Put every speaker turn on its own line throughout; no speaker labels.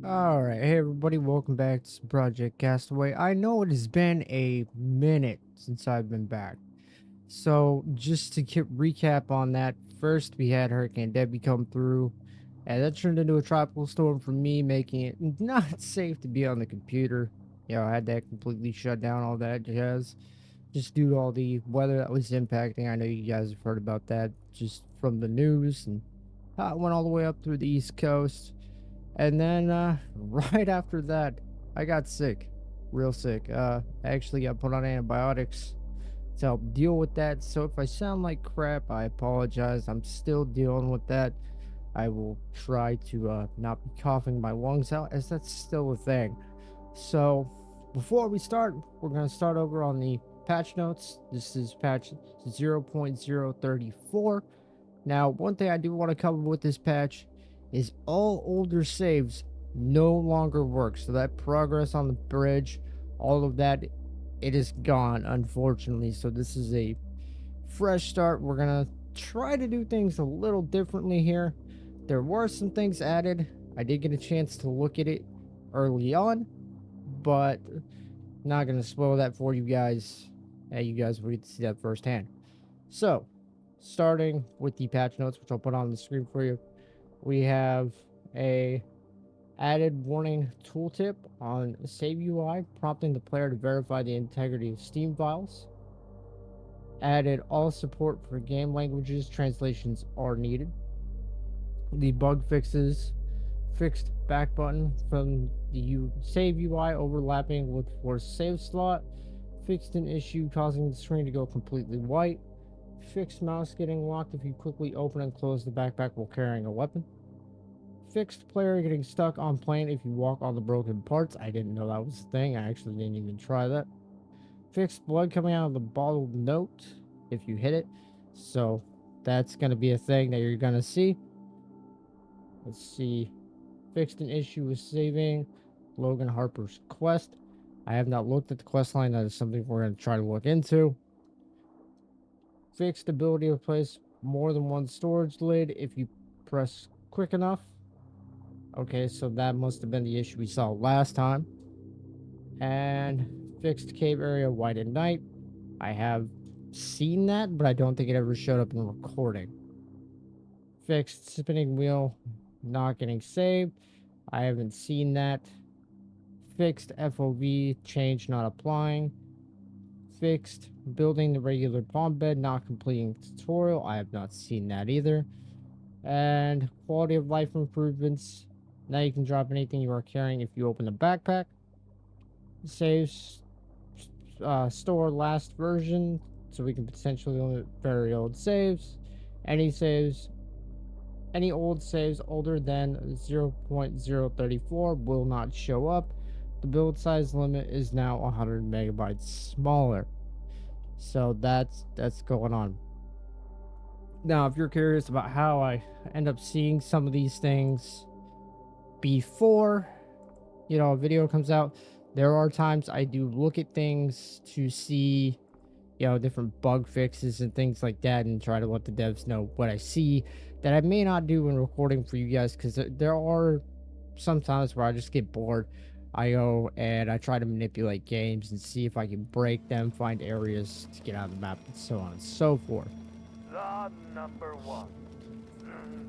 All right, hey everybody, welcome back to Project Castaway. I know it has been a minute since I've been back. So, just to recap on that, first we had Hurricane Debbie come through, and that turned into a tropical storm for me, making it not safe to be on the computer. I had that completely shut down, all that jazz, just due to all the weather that was impacting. I know you guys have heard about that just from the news, and how it went all the way up through the East Coast. And then right after that, I got sick, real sick. I actually got put on antibiotics to help deal with that. So if I sound like crap, I apologize. I'm still dealing with that. I will try to not be coughing my lungs out, as that's still a thing. So before we start, we're going to start over on the patch notes. This is patch 0.034. Now, one thing I do want to cover with this patch is all older saves no longer work. So that progress on the bridge, all of that, it is gone, unfortunately. So this is a fresh start. We're going to try to do things a little differently here. There were some things added. I did get a chance to look at it early on, but not going to spoil that for you guys. You guys will get to see that firsthand. So, starting with the patch notes, which I'll put on the screen for you, we have a added warning tooltip on Save UI, prompting the player to verify the integrity of Steam files. Added all support for game languages, translations are needed. The bug fixes fixed back button from the Save UI overlapping with forced save slot, fixed an issue causing the screen to go completely white, fixed mouse getting locked if you quickly open and close the backpack while carrying a weapon, fixed player getting stuck on plane if you walk on the broken parts. I didn't know that was a thing. I actually didn't even try that. Fixed blood coming out of the bottled note if you hit it. So that's going to be a thing that you're going to see. Let's see. Fixed an issue with saving Logan Harper's quest. I have not looked at the quest line. That is something we're going to try to look into. Fixed ability to place more than one storage lid if you press quick enough. Okay, so that must have been the issue we saw last time. And fixed cave area white at night. I have seen that, but I don't think it ever showed up in the recording. Fixed spinning wheel not getting saved. I haven't seen that. Fixed FOV change not applying. Fixed building the regular palm bed not completing tutorial. I have not seen that either. And quality of life improvements. Now you can drop anything you are carrying if you open the backpack. Saves store last version, so we can potentially limit very old saves. Any saves, any old saves older than 0.034 will not show up. The build size limit is now 100 megabytes smaller. So that's going on. Now, if you're curious about how I end up seeing some of these things before, a video comes out, there are times I do look at things to see, different bug fixes and things like that, and try to let the devs know what I see that I may not do when recording for you guys, because there are some times where I just get bored. I go and I try to manipulate games and see if I can break them, find areas to get out of the map, and so on and so forth.
Law number one.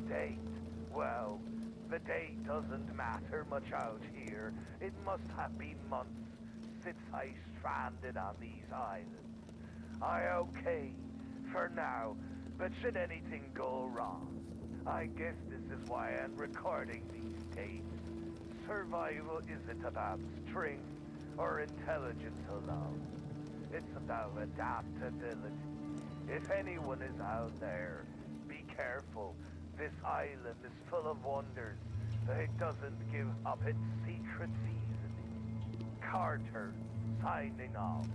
Date. Well, the date doesn't matter much out here. It must have been months since I stranded on these islands. I okay for now, but should anything go wrong, I guess this is why I'm recording these tapes. Survival isn't about strength or intelligence alone. It's about adaptability. If anyone is out there, be careful. This island is full of wonders. It doesn't give up its secret seasoning. Carter, signing off.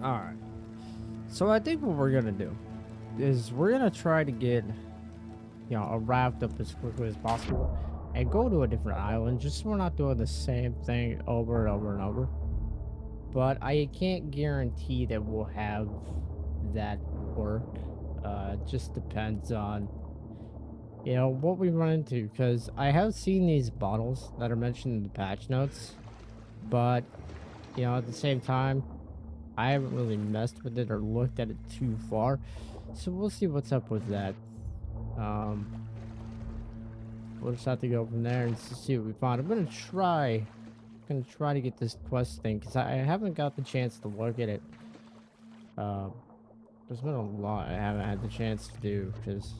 All right. So I think what we're gonna do is we're gonna try to get a raft up as quickly as possible and go to a different island, just so we're not doing the same thing over and over and over. But I can't guarantee that we'll have that work. It just depends on You know, what we run into, because I have seen these bottles that are mentioned in the patch notes, but, you know, at the same time, I haven't really messed with it or looked at it too far. So we'll see what's up with that. Um, we'll just have to go from there and see what we find. I'm gonna try to get this quest thing because I haven't got the chance to look at it. Uh, there's been a lot I haven't had the chance to do because,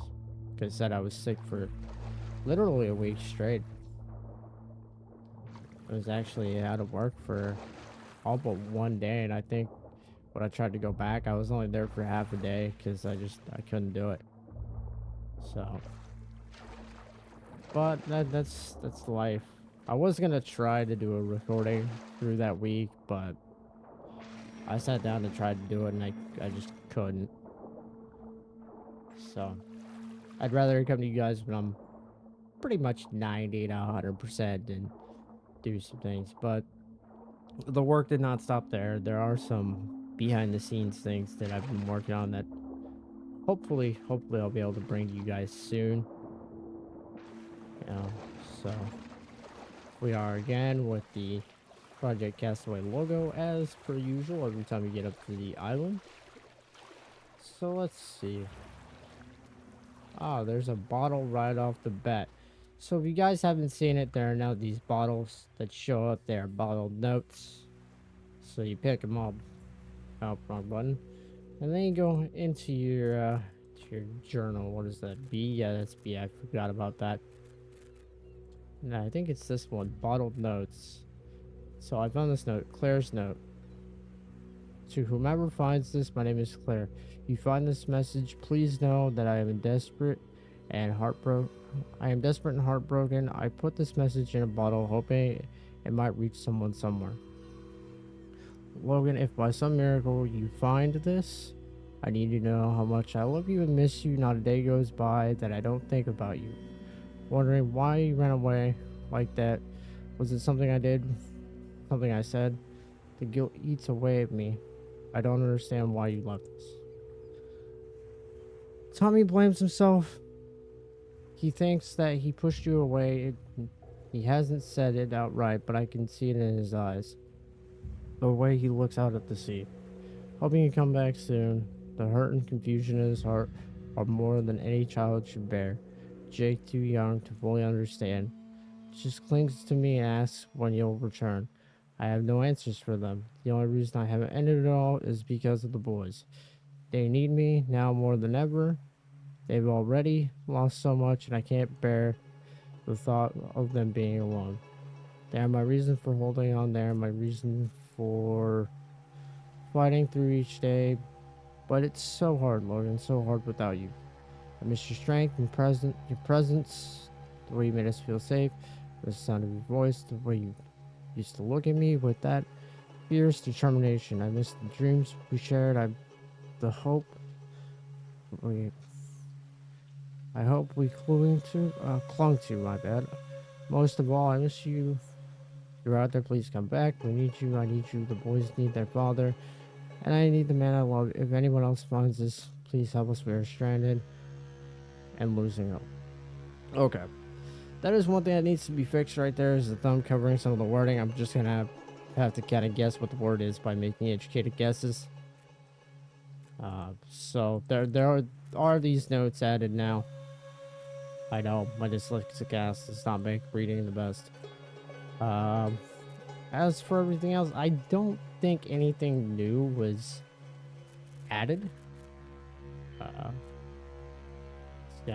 like I said, I was sick for literally a week straight. I was actually out of work for all but one day, and I think when I tried to go back, I was only there for half a day because I couldn't do it. So, but that's life. I was gonna try to do a recording through that week, but I sat down to try to do it, and I just couldn't. So I'd rather come to you guys when I'm pretty much 90 to 100% and do some things. But the work did not stop there. There are some behind the scenes things that I've been working on that hopefully I'll be able to bring to you guys soon. You know, so we are again with the Project Castaway logo as per usual every time you get up to the island. So let's see. Ah, there's a bottle right off the bat. So if you guys haven't seen it, there are now these bottles that show up there, bottled notes. So you pick them up. Oh, wrong button. And then you go into your journal. What is that? B? Yeah, that's B. I forgot about that. No, I think it's this one. Bottled notes. So I found this note. Claire's note. To whomever finds this, my name is Claire. You find this message, please know that I am desperate and heartbroken. I am desperate and heartbroken. I put this message in a bottle, hoping it might reach someone somewhere. Logan, if by some miracle you find this, I need you to know how much I love you and miss you. Not a day goes by that I don't think about you. Wondering why you ran away like that. Was it something I did? Something I said? The guilt eats away at me. I don't understand why you left us. Tommy blames himself. He thinks that he pushed you away. He hasn't said it outright, but I can see it in his eyes. The way he looks out at the sea. Hoping you come back soon. The hurt and confusion in his heart are more than any child should bear. Jake, too young to fully understand, just clings to me and asks when you'll return. I have no answers for them. The only reason I haven't ended it all is because of the boys. They need me now more than ever. They've already lost so much, and I can't bear the thought of them being alone. They are my reason for holding on. They are my reason for fighting through each day. But it's so hard, Logan, so hard without you. I miss your strength and your presence, the way you made us feel safe, the sound of your voice, the way you used to look at me with that fierce determination. I miss the dreams we shared. The hope we I hope we clung to, my bad. Most of all, I miss you. You're out there, please come back. We need you, I need you. The boys need their father. And I need the man I love. If anyone else finds this, please help us. We are stranded and losing hope. Okay. That is one thing that needs to be fixed right there is the thumb covering some of the wording. I'm just going to have to kind of guess what the word is by making educated guesses. So there are these notes added now. I know my dyslexic ass does not make reading the best. As for everything else, I don't think anything new was added. Yeah,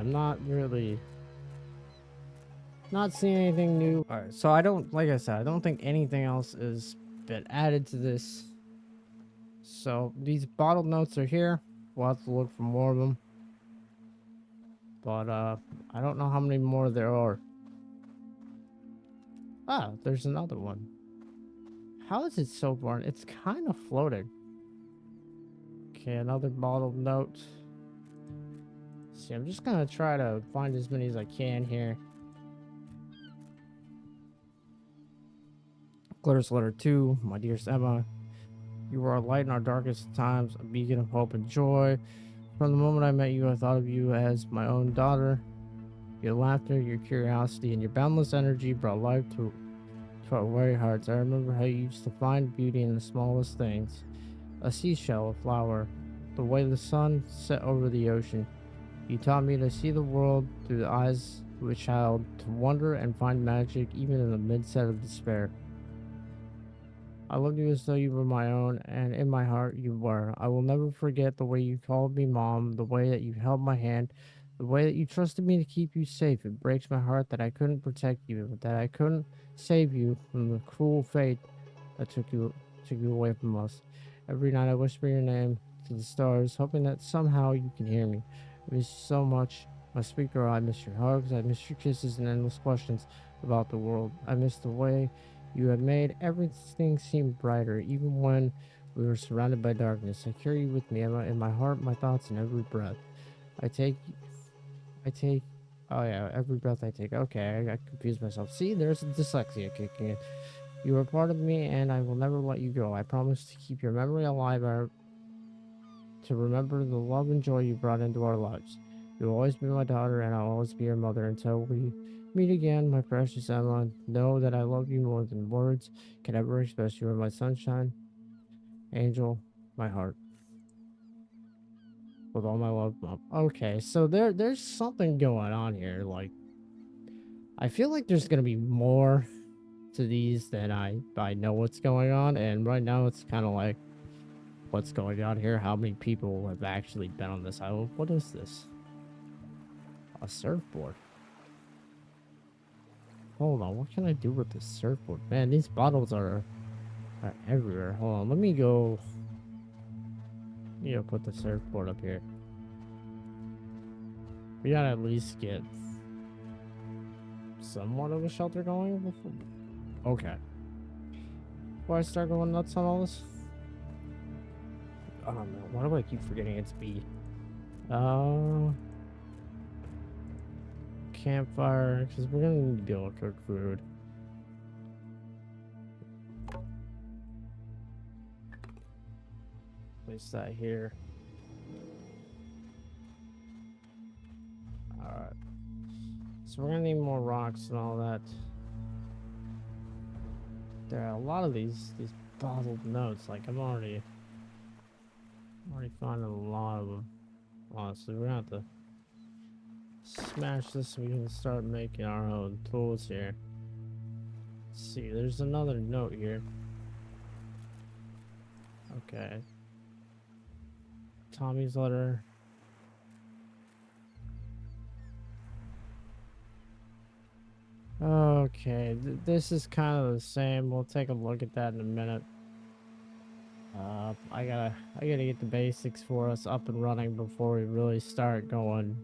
I'm not really not seeing anything new. All right, so I don't, like I said, I don't think anything else has been added to this. So these bottled notes are here. We'll have to look for more of them. But I don't know how many more there are. Ah, there's another one. How is it so far? It's kind of floating. Okay, another bottled note. See, I'm just gonna try to find as many as I can here. Claire's letter 2, my dearest Emma. You were a light in our darkest times, a beacon of hope and joy. From the moment I met you, I thought of you as my own daughter. Your laughter, your curiosity, and your boundless energy brought life to our very hearts. I remember how you used to find beauty in the smallest things: a seashell, a flower, the way the sun set over the ocean. You taught me to see the world through the eyes of a child, to wonder and find magic even in the midst of despair. I loved you as though you were my own, and in my heart you were. I will never forget the way you called me mom, the way that you held my hand, the way that you trusted me to keep you safe. It breaks my heart that I couldn't protect you, that I couldn't save you from the cruel fate that took you away from us. Every night I whisper your name to the stars, hoping that somehow you can hear me. I miss you so much. My sweet girl, I miss your hugs, I miss your kisses and endless questions about the world. I miss the way you have made everything seem brighter, even when we were surrounded by darkness. I carry you with me in my heart, my thoughts, and every breath. I take, I take, oh yeah, every breath I take. Okay, I confused myself. See, there's dyslexia kicking in. You are part of me, and I will never let you go. I promise to keep your memory alive, to remember the love and joy you brought into our lives. You will always be my daughter, and I'll always be your mother until we meet again, my precious Emma. Know that I love you more than words can ever express. You are my sunshine, angel, my heart. With all my love, Mom. Okay, so there's something going on here. Like, I feel like there's gonna be more to these than I know what's going on, and right now it's kind of like, what's going on here? How many people have actually been on this island? What is this? A surfboard. Hold on, what can I do with this surfboard? Man, these bottles are everywhere. Hold on, let me go. Put the surfboard up here. We gotta at least get somewhat of a shelter going before. Okay. Before I start going nuts on all this. Oh man, why do I keep forgetting its B? Uh, Campfire, because we're gonna need to be able to cook food. Place that here. Alright. So we're gonna need more rocks and all that. There are a lot of these bottled notes. Like I'm already finding a lot of them. Honestly, we're gonna have to smash this so we can start making our own tools here. Let's see, there's another note here. Okay. Tommy's letter. Okay, this is kind of the same. We'll take a look at that in a minute. I gotta get the basics for us up and running before we really start going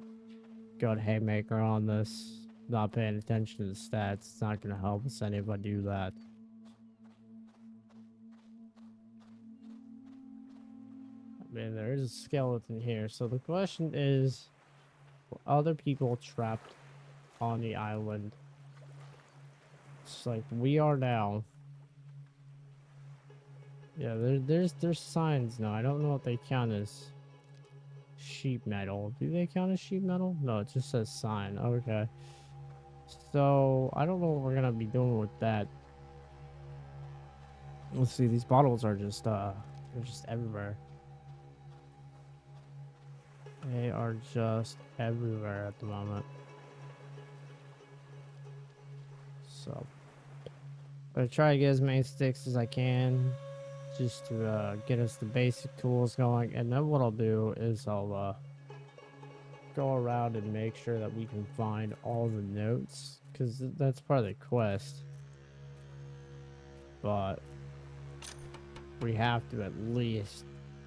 haymaker on this. Not paying attention to the stats. It's not gonna help us any if I do that. I mean, there is a skeleton here. So the question is, were other people trapped on the island? It's like we are now. Yeah, there's signs now. I don't know what they count as sheet metal. Do they count as sheet metal? No, it just says sign. Okay. So I don't know what we're gonna be doing with that. Let's see, these bottles are just they're just everywhere. They are just everywhere at the moment. So I'm gonna try to get as many sticks as I can just to get us the basic tools going, and then what I'll do is I'll go around and make sure that we can find all the notes, because that's part of the quest. But we have to at least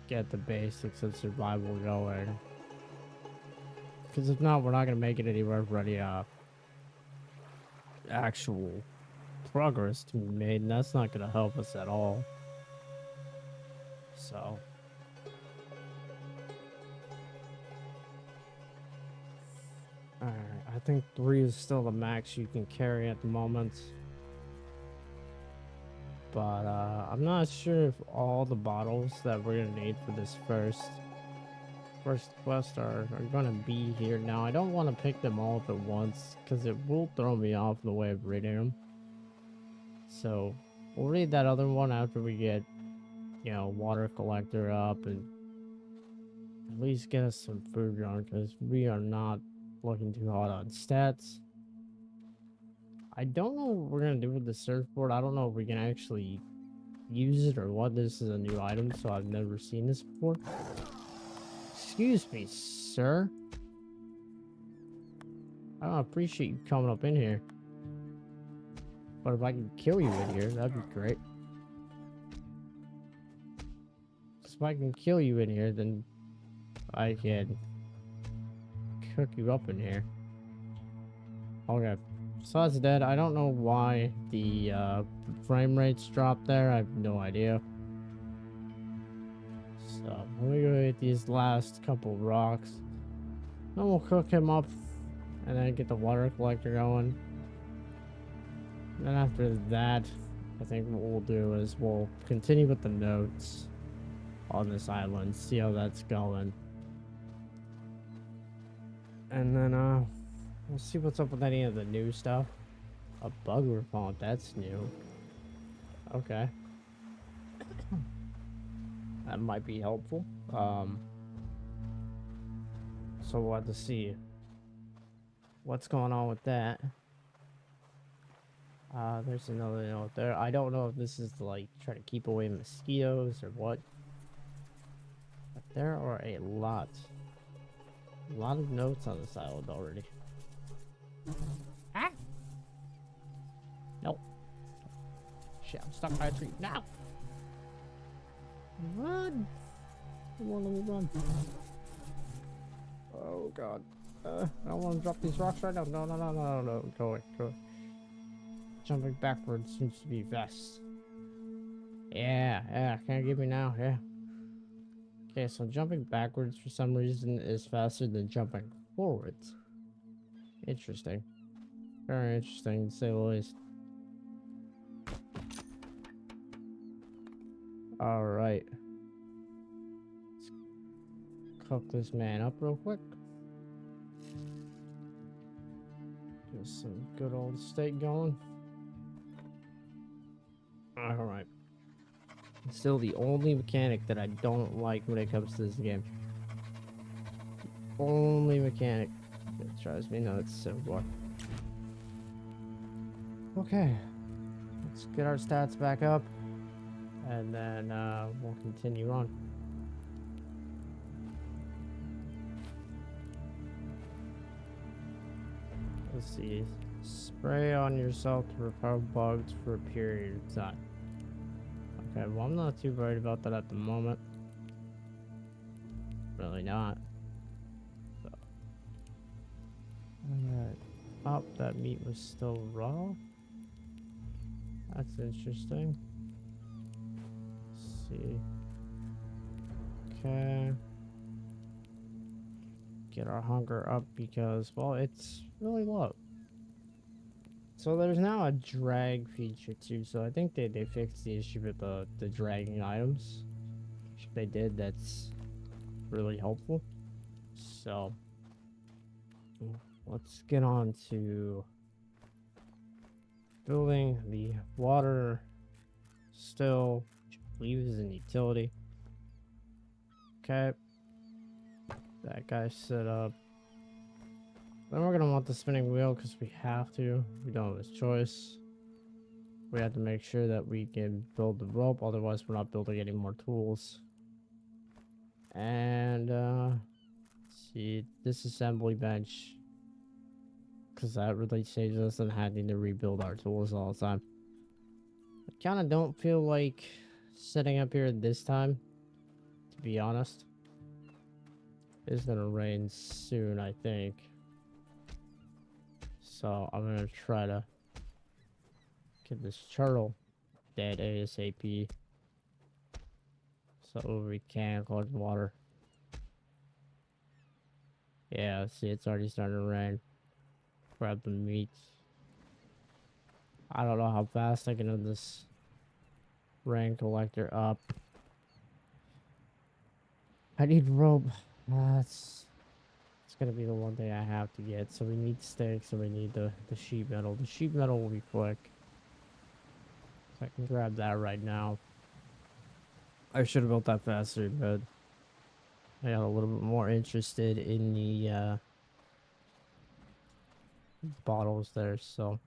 get the basics of survival going, because if not, we're not gonna make it anywhere for any actual progress to be made, and that's not gonna help us at all. So alright, I think 3 is still the max you can carry at the moment. But I'm not sure if all the bottles that we're gonna need for this first first quests are gonna be here. Now, I don't want to pick them all up at once because it will throw me off the way of reading them. So, we'll read that other one after we get, you know, water collector up and at least get us some food going because we are not looking too hot on stats. I don't know what we're gonna do with the surfboard. I don't know if we can actually use it or what. This is a new item, so I've never seen this before. Excuse me, sir. I don't appreciate you coming up in here. But if I can kill you in here, that'd be great. If I can kill you in here, then I can cook you up in here. Okay. So that's dead. I don't know why the frame rates dropped there. I have no idea. So I'm gonna go hit these last couple rocks. Then we'll cook him up and then get the water collector going. And then after that, I think what we'll do is we'll continue with the notes on this island, see how that's going. And then we'll see what's up with any of the new stuff. A bug repellent, that's new. Okay. That might be helpful. So we'll have to see what's going on with that. There's another note there. I don't know if this is to, like, try to keep away mosquitoes or what. But there are a lot of notes on this island already. Ah! Nope. Shit, I'm stuck by a tree. Now! Run! Come on, let me run. Oh, God. I don't want to drop these rocks right now. No. Go away. Jumping backwards seems to be best. Yeah. Can't get me now. Yeah. Okay, so jumping backwards for some reason is faster than jumping forwards. Interesting. Very interesting, to say the least. Alright. Let's cook this man up real quick. Get some good old steak going. Alright. Still the only mechanic that I don't like when it comes to this game. The only mechanic that drives me nuts so far. Okay. Let's get our stats back up. And then we'll continue on. Let's see. Spray on yourself to repel bugs for a period of time. Okay, well, I'm not too worried about that at the moment. Really not. So. Alright. Oh, that meat was still raw. That's interesting. Let's see. Okay. Get our hunger up because, well, it's really low. So there's now a drag feature too, so I think they fixed the issue with the dragging items. If they did, that's really helpful. So let's get on to building the water still, which I believe is an utility. Okay. That guy set up. Then we're gonna want the spinning wheel because we have to. We don't have a choice. We have to make sure that we can build the rope, otherwise we're not building any more tools. And see, disassembly bench, because that really saves us than having to rebuild our tools all the time. I kind of don't feel like setting up here this time, to be honest. It's gonna rain soon, I think. So I'm gonna try to get this turtle dead ASAP. So we can collect water. Yeah, see, it's already starting to rain. Grab the meat. I don't know how fast I can have this rain collector up. I need rope. That's it's gonna be the one thing I have to get. So we need sticks, so we need the sheet metal. The sheet metal will be quick. So I can grab that right now. I should have built that faster, but I got a little bit more interested in the bottles there. So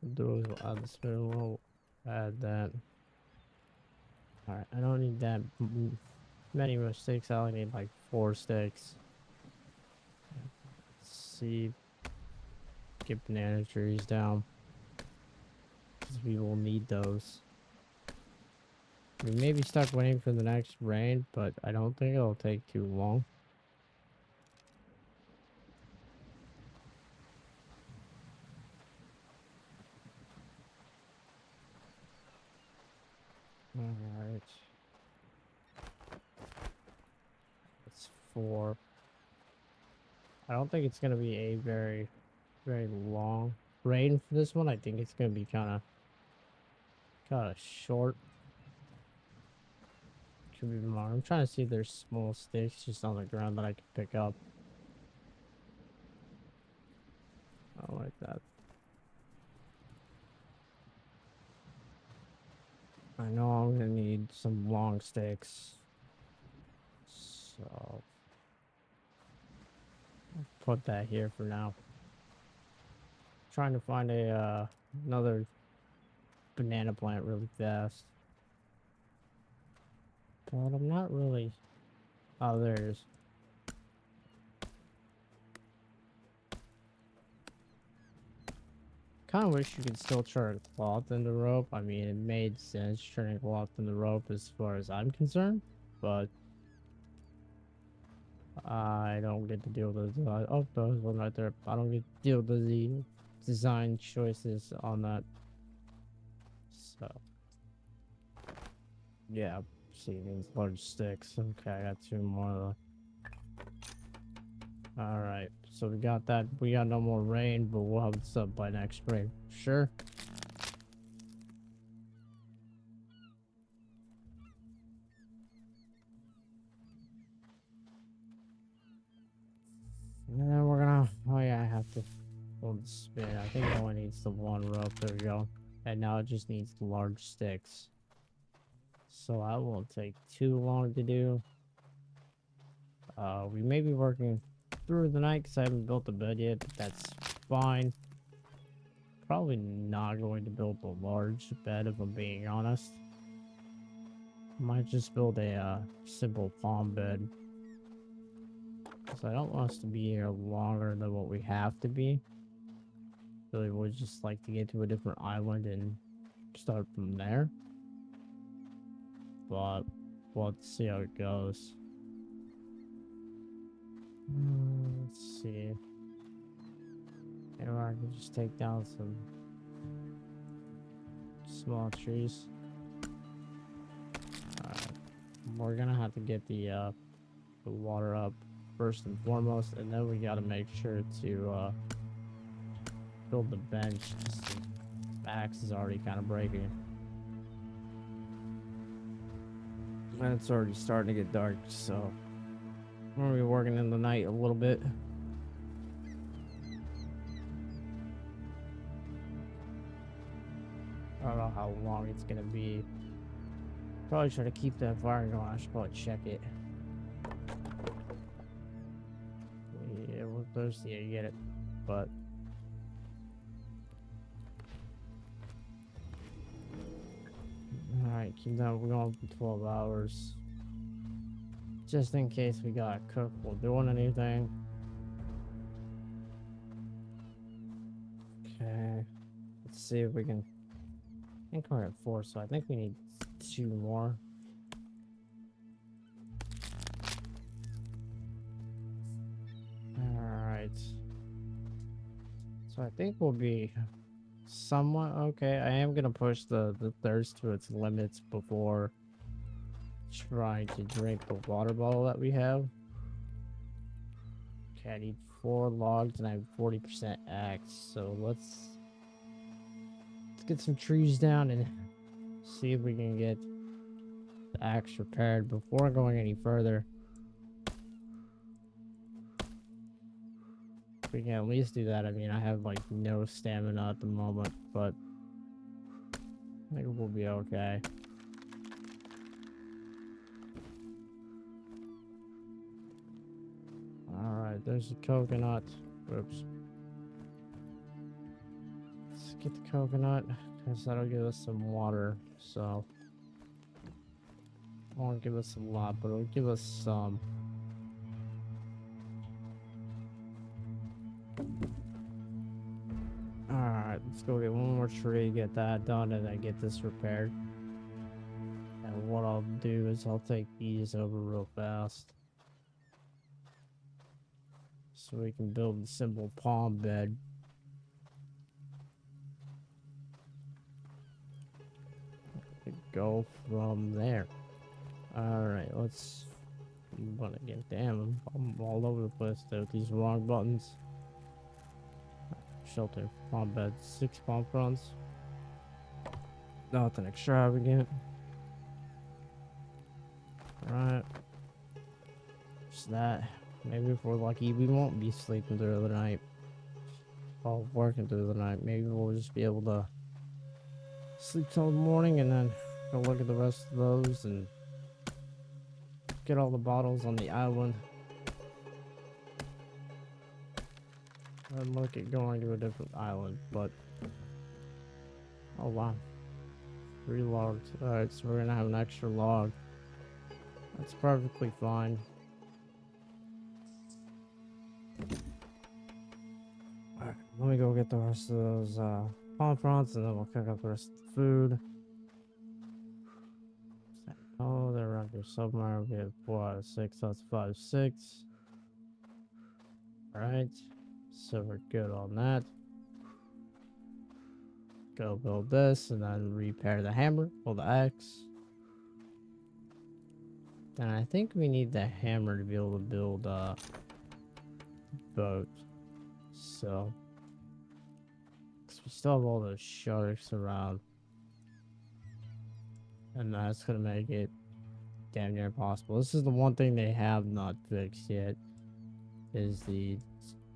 those will add the spin. We'll add that. All right, I don't need that many more sticks. I only need like 4 sticks. Let's see, get banana trees down because we will need those. We may be stuck waiting for the next rain, but I don't think it'll take too long. All right, that's 4. I don't think it's gonna be a very long rain for this one. I think it's gonna be kind of short. Could be more. I'm trying to see if there's small sticks just on the ground that I can pick up. I don't like that. I know I'm gonna need some long sticks. So I'll put that here for now. Trying to find a another banana plant really fast. But I'm not really. Oh, there it is. Kind of wish you could still turn cloth in the rope. I mean, it made sense turning cloth in the rope as far as I'm concerned, but I don't get to deal with those. Oh, there's one right there. I don't get to deal with the design choices on that. So, yeah, see these large sticks. Okay, I got 2 more. All right, so we got that. We got no more rain, but we'll have this up by next spring. Sure. And then we're gonna. Oh yeah, I have to hold the spin. I think it only needs the 1 rope. There we go. And now it just needs the large sticks. So that won't take too long to do. We may be working through the night because I haven't built the bed yet, but that's fine. Probably not going to build a large bed if I'm being honest. Might just build a simple palm bed. Because I don't want us to be here longer than what we have to be. Really would just like to get to a different island and start from there. But let's see how it goes. Let's see. Maybe I can just take down some small trees. Alright. We're gonna have to get the water up first and foremost, and then we gotta make sure to build the bench. The axe is already kind of breaking. And it's already starting to get dark, so we're gonna be working in the night a little bit. I don't know how long it's gonna be. Probably try to keep that fire going. I should probably check it. Yeah, we're thirsty, I get it. But alright, keep that going for 12 hours. Just in case we got cooked while doing anything. Okay. Let's see if we can. I think we're at 4, so I think we need 2 more. Alright. So I think we'll be somewhat okay. I am gonna push the thirst to its limits before trying to drink the water bottle that we have. Okay, I need 4 logs and I have 40% axe, so let's get some trees down and see if we can get the axe repaired before going any further. we can at least do that. I mean, I have like no stamina at the moment, but I think we'll be okay. Alright, there's a coconut. Oops. Let's get the coconut, because that'll give us some water, so... It won't give us a lot, but it'll give us some. Alright, let's go get one more tree, get that done, and then get this repaired. And what I'll do is I'll take these over real fast. So we can build a simple palm bed. Go from there. Alright, let's... But again, damn, I'm all over the place there with these wrong buttons. Shelter, palm bed, 6 palm fronds. Nothing extravagant. Alright. Just that. Maybe if we're lucky, we won't be sleeping through the night. Or working through the night. Maybe we'll just be able to sleep till the morning and then go look at the rest of those and get all the bottles on the island. And look at going to a different island, but... Oh wow. 3 logs. Alright, so we're gonna have an extra log. That's perfectly fine. Alright, let me go get the rest of those palm fronds and then we'll cook up the rest of the food. Oh, they're around here somewhere. We have 4 out of 6, that's 5, 6. Alright, so we're good on that. Go build this and then repair the hammer or the axe. And I think we need the hammer to be able to build a boat. So, because we still have all those sharks around. And that's going to make it damn near impossible. This is the one thing they have not fixed yet. Is the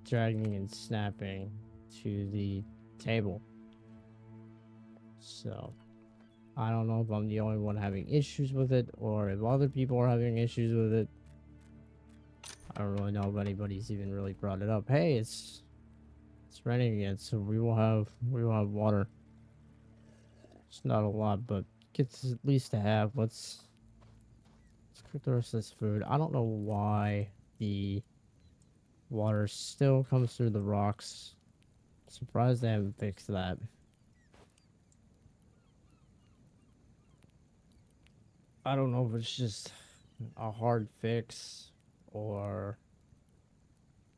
dragging and snapping to the table. So, I don't know if I'm the only one having issues with it, or if other people are having issues with it. I don't really know if anybody's even really brought it up. Hey, it's raining again, so we will have water. It's not a lot, but gets at least a half. Let's cook the rest of this food. I don't know why the water still comes through the rocks. Surprised they haven't fixed that. I don't know if it's just a hard fix or,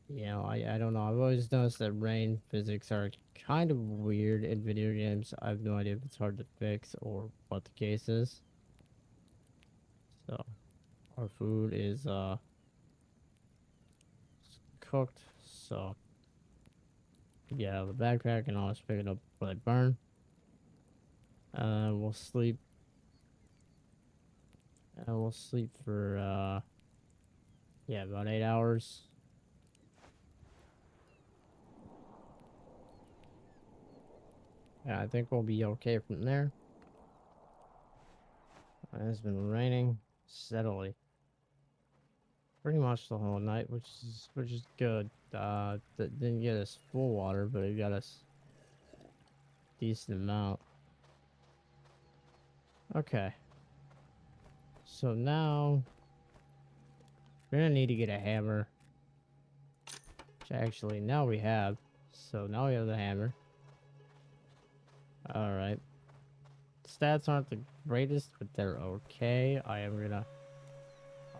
you know, I don't know. I've always noticed that rain physics are kind of weird in video games. I have no idea if it's hard to fix or what the case is. So, our food is cooked. So, yeah, the backpack and I'll just pick it up before they burn. We'll sleep. We'll sleep for, yeah, about 8 hours. Yeah, I think we'll be okay from there. It's been raining steadily. Pretty much the whole night, which is good. That didn't get us full water, but it got us decent amount. Okay. So now we're gonna need to get a hammer. Which actually now we have. So now we have the hammer. Alright. Stats aren't the greatest, but they're okay. I am gonna...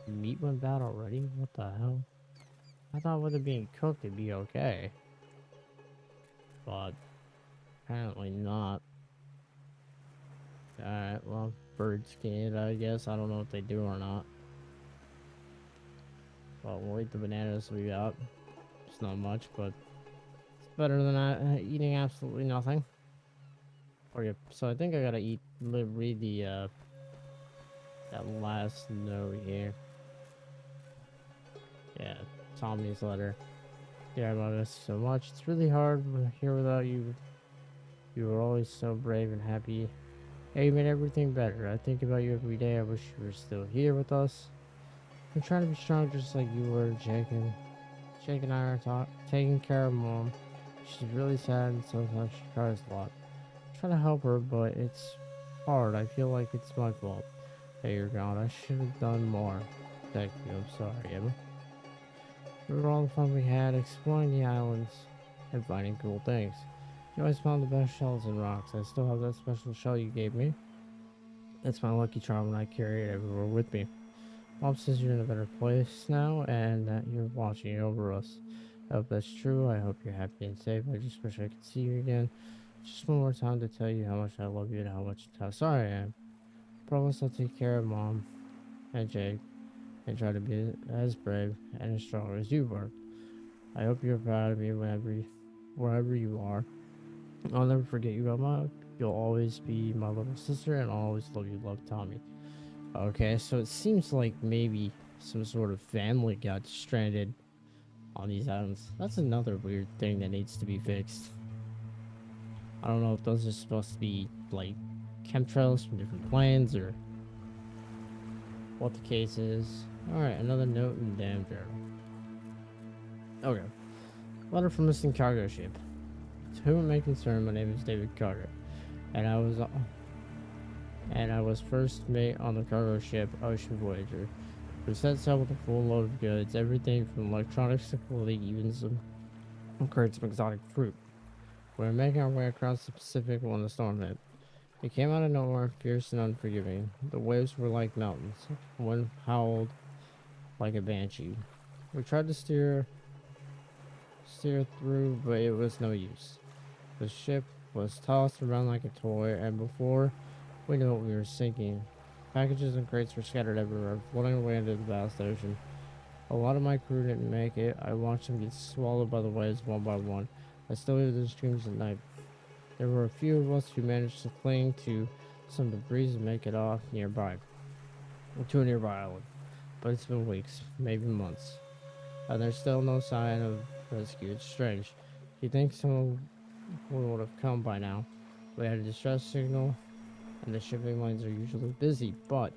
Meat went bad already? What the hell? I thought with it being cooked it'd be okay. But apparently not. Alright, well, birds can eat it, I guess. I don't know if they do or not. Well, we'll eat the bananas we got. It's not much, but it's better than eating absolutely nothing. Okay, so I think I gotta read the, that last note here. Yeah, Tommy's letter. Yeah, I miss you so much. It's really hard here without you. You were always so brave and happy. Yeah, you made everything better. I think about you every day. I wish you were still here with us. I'm trying to be strong just like you were, Jake and I are taking care of Mom. She's really sad and sometimes she cries a lot. I'm trying to help her, but it's hard. I feel like it's my fault that you're gone. I should have done more. Thank you. I'm sorry, Emma. For all the fun we had exploring the islands and finding cool things. You always found the best shells and rocks. I still have that special shell you gave me. It's my lucky charm and I carry it everywhere with me. Mom says you're in a better place now and that you're watching over us. I hope that's true. I hope you're happy and safe. I just wish I could see you again. Just one more time to tell you how much I love you and how sorry I am. Promise I'll take care of Mom and Jake and try to be as brave and as strong as you were. I hope you're proud of me wherever you are. I'll never forget you, Emma. You'll always be my little sister and I'll always love you. Love, Tommy. Okay, so it seems like maybe some sort of family got stranded on these islands. That's another weird thing that needs to be fixed. I don't know if those are supposed to be like chemtrails from different planes or what the case is. Alright, another note in the damn journal. Okay. Letter from missing cargo ship. To whom it may concern, my name is David Carter, and I was first mate on the cargo ship Ocean Voyager. We set sail with a full load of goods, everything from electronics to clothing, even some crates of exotic fruit. We were making our way across the Pacific when the storm hit. It came out of nowhere, fierce and unforgiving. The waves were like mountains. One howled like a banshee. We tried to steer through, but it was no use. The ship was tossed around like a toy, and before we knew it, we were sinking. Packages and crates were scattered everywhere, floating away into the vast ocean. A lot of my crew didn't make it. I watched them get swallowed by the waves one by one. I still hear their screams at night. There were a few of us who managed to cling to some debris and make it off to a nearby island. But it's been weeks, maybe months, and there's still no sign of rescue. It's strange. You think someone would have come by now? We had a distress signal, and the shipping lanes are usually busy, but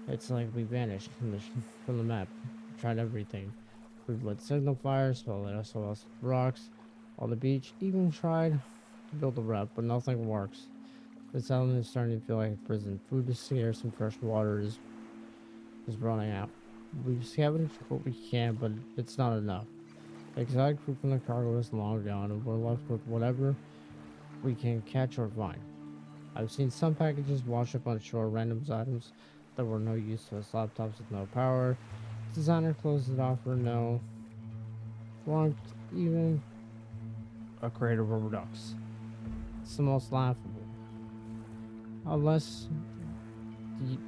it's like we vanished from the map. We tried everything. We've lit signal fires, well, lit SOS rocks on the beach, even tried to build a raft, but nothing works. This island is starting to feel like a prison. Food is scarce and fresh water is running out. We've scavenged what we can, but it's not enough. The exotic fruit from the cargo is long gone, and we're left with whatever we can catch or find. I've seen some packages wash up on shore, random items that were no use to us, laptops with no power, designer clothes that offer no warmth, even a crate of rubber ducks. It's the most laughable. Unless the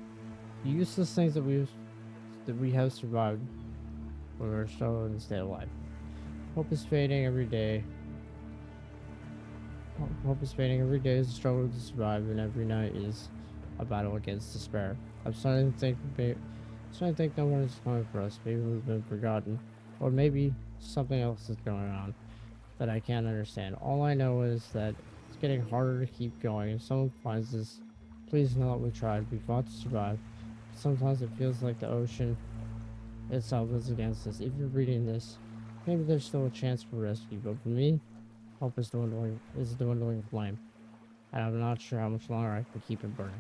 useless things that we have survived when we're struggling to stay alive. Hope is fading every day. Hope is fading every day as a struggle to survive, and every night is a battle against despair. I'm starting to think no one is coming for us. Maybe we've been forgotten, or maybe something else is going on that I can't understand. All I know is that it's getting harder to keep going. If someone finds us, please know that we tried. We fought to survive. Sometimes it feels like the ocean itself is against us. If you're reading this, maybe there's still a chance for rescue, but for me, hope is a dwindling flame, and I'm not sure how much longer I can keep it burning.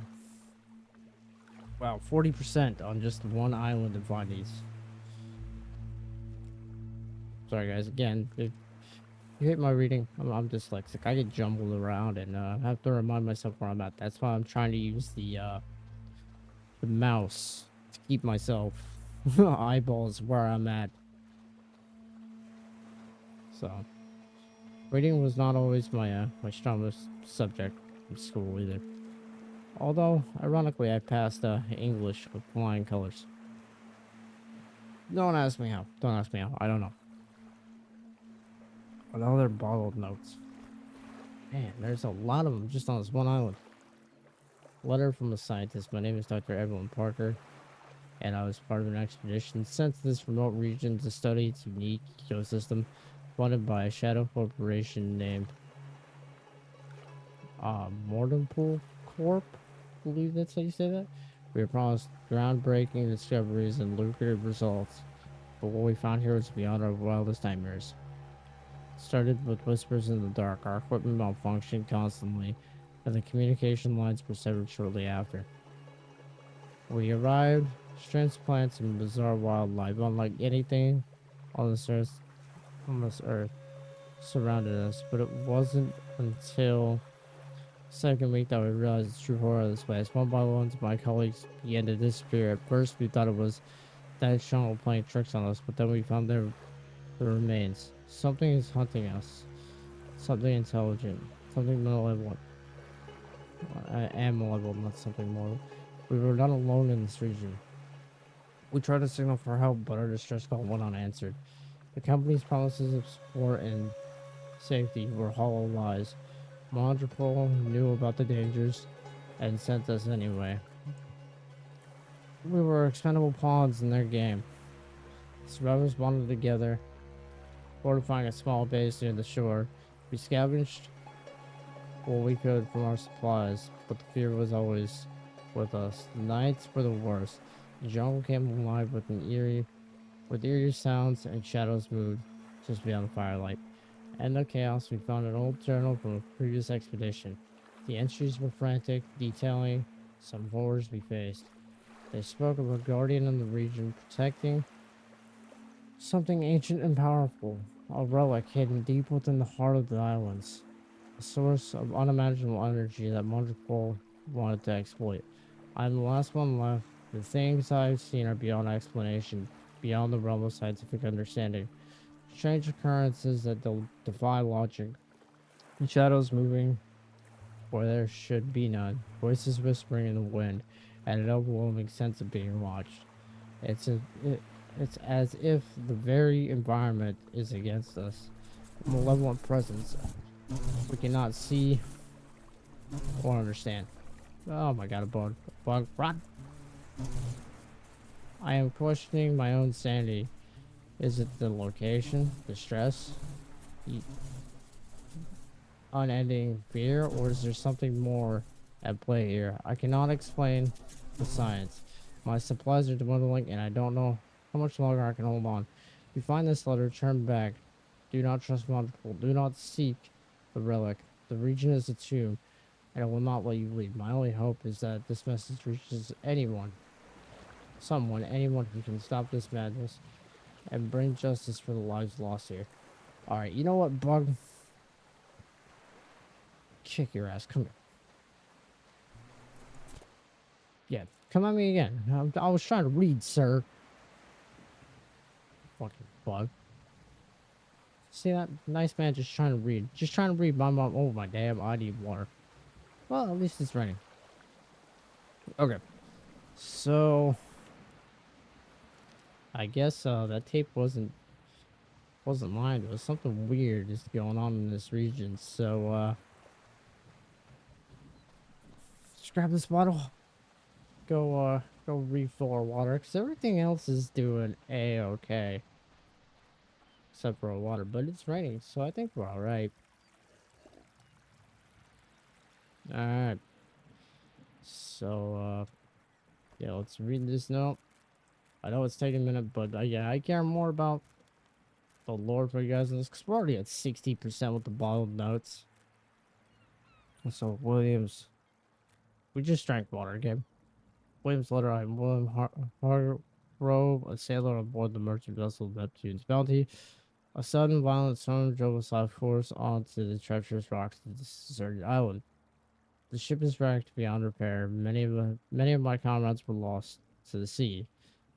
Wow, 40% on just one island to find these. Sorry guys, again, if you hate my reading, I'm dyslexic. I get jumbled around and I have to remind myself where I'm at. That's why I'm trying to use the mouse to keep myself eyeballs where I'm at. So, reading was not always my strongest subject in school either. Although, ironically, I passed English with flying colors. Don't ask me how. Don't ask me how. I don't know. Another bottled notes. Man, there's a lot of them just on this one island. Letter from a scientist. My name is Dr. Evelyn Parker, and I was part of an expedition sent to this remote region to study its unique ecosystem. funded by a shadow corporation named Mordenpool Corp. I believe that's how you say that. We were promised groundbreaking discoveries and lucrative results, but what we found here was beyond our wildest nightmares. Started with whispers in the dark, our equipment malfunctioned constantly, and the communication lines were severed shortly after. We arrived, strange plants and bizarre wildlife, unlike anything on this earth surrounded us. But it wasn't until second week that we realized the true horror of this place. One by one, my colleagues began to disappear. At first, we thought it was that jungle playing tricks on us, but then we found the remains. Something is hunting us. Something intelligent. Something malevolent. And malevolent, not something more. We were not alone in this region. We tried to signal for help, but our distress call went unanswered. The company's promises of support and safety were hollow lies. Mondrapol knew about the dangers and sent us anyway. We were expendable pawns in their game. Survivors bonded together, fortifying a small base near the shore. We scavenged what we could from our supplies, but the fear was always with us. The nights were the worst. The jungle came alive with eerie sounds and shadows moved just beyond the firelight. In the chaos, we found an old journal from a previous expedition. The entries were frantic, detailing some horrors we faced. They spoke of a guardian in the region protecting something ancient and powerful, a relic hidden deep within the heart of the islands, a source of unimaginable energy that Mondrapol wanted to exploit. I'm the last one left. The things I've seen are beyond explanation, beyond the realm of scientific understanding. Strange occurrences that defy logic. Shadows moving where there should be none. Voices whispering in the wind, and an overwhelming sense of being watched. It's a, it, it's as if the very environment is against us. A malevolent presence we cannot see or understand. Oh my god, a bug. Bug. Run! I am questioning my own sanity. Is it the location, the stress, the unending fear, or is there something more at play here? I cannot explain the science. My supplies are dwindling, and I don't know how much longer I can hold on. If you find this letter, turn back. Do not trust multiple. Do not seek the relic. The region is a tomb, and I will not let you leave. My only hope is that this message reaches anyone who can stop this madness and bring justice for the lives lost here. All right, you know what, Bug? Kick your ass. Come here. Yeah, come at me again. I was trying to read, sir. Fucking Bug. See that? Nice man just trying to read. Just trying to read my mom. Oh, my damn, I need water. Well, at least it's raining. Okay. So, I guess that tape wasn't mine. It was something weird just going on in this region. So, just grab this bottle. Go refill our water, because everything else is doing a-okay. Except for our water, but it's raining, so I think we're alright. Alright. So, yeah, let's read this note. I know it's taking a minute, but yeah, I care more about the lore for you guys in this, because we're already at 60% with the bottled notes. So, Williams, we just drank water, okay? Williams letter, I'm William Hargrove, a sailor on board the merchant vessel Neptune's Bounty. A sudden violent storm drove us off course onto the treacherous rocks of this deserted island. The ship is wrecked beyond repair. Many of my comrades were lost to the sea.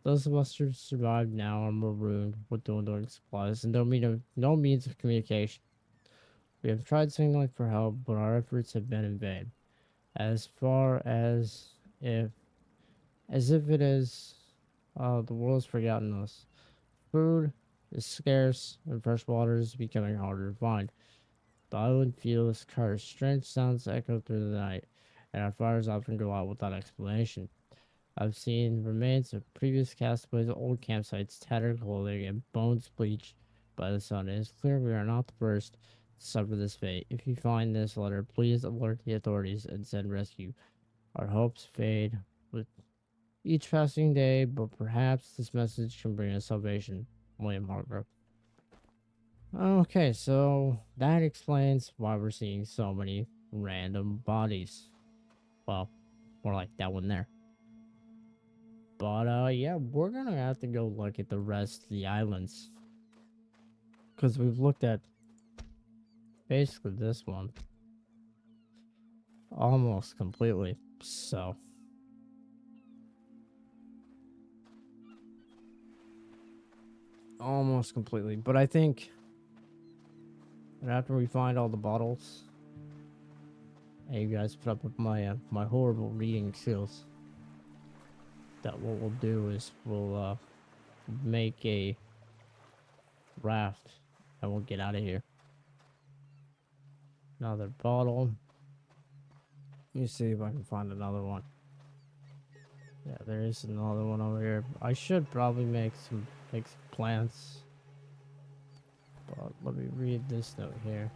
Those of us who survived now are marooned with dwindling supplies and no means of communication. We have tried signaling for help, but our efforts have been in vain. As far if as if it is the world has forgotten us. Food is scarce and fresh water is becoming harder to find. The island feels cursed. Strange sounds echo through the night, and our fires often go out without explanation. I've seen remains of previous castaways, old campsites, tattered clothing, and bones by the sun. It is clear we are not the first to suffer this fate. If you find this letter, please alert the authorities and send rescue. Our hopes fade with each passing day, but perhaps this message can bring us salvation. William Hargrove. Okay, so that explains why we're seeing so many random bodies. Well, more like that one there. But yeah, we're gonna have to go look at the rest of the islands. Because we've looked at basically this one almost completely. So almost completely. But I think that after we find all the bottles, and you guys put up with my my horrible reading skills, that what we'll do is we'll make a raft and we'll get out of here. Another bottle. Let me see if I can find another one. Yeah, there is another one over here. I should probably make some plants. But let me read this note here.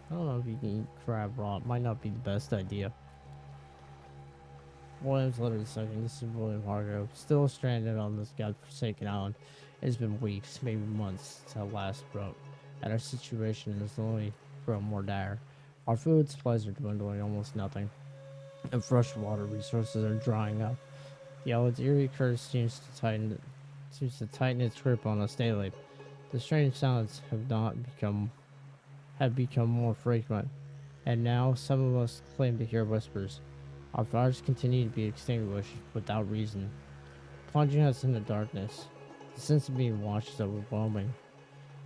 I don't know if you can eat crab raw. It might not be the best idea. William's letter second. This is William Hargrove. Still stranded on this godforsaken island. It's been weeks, maybe months, since I last wrote. And our situation has only grown more dire. Our food supplies are dwindling almost nothing. And freshwater resources are drying up. The island's eerie curse seems to tighten its grip on us daily. The strange sounds have become more frequent, and now some of us claim to hear whispers. Our fires continue to be extinguished without reason, plunging us into darkness. The sense of being watched is overwhelming,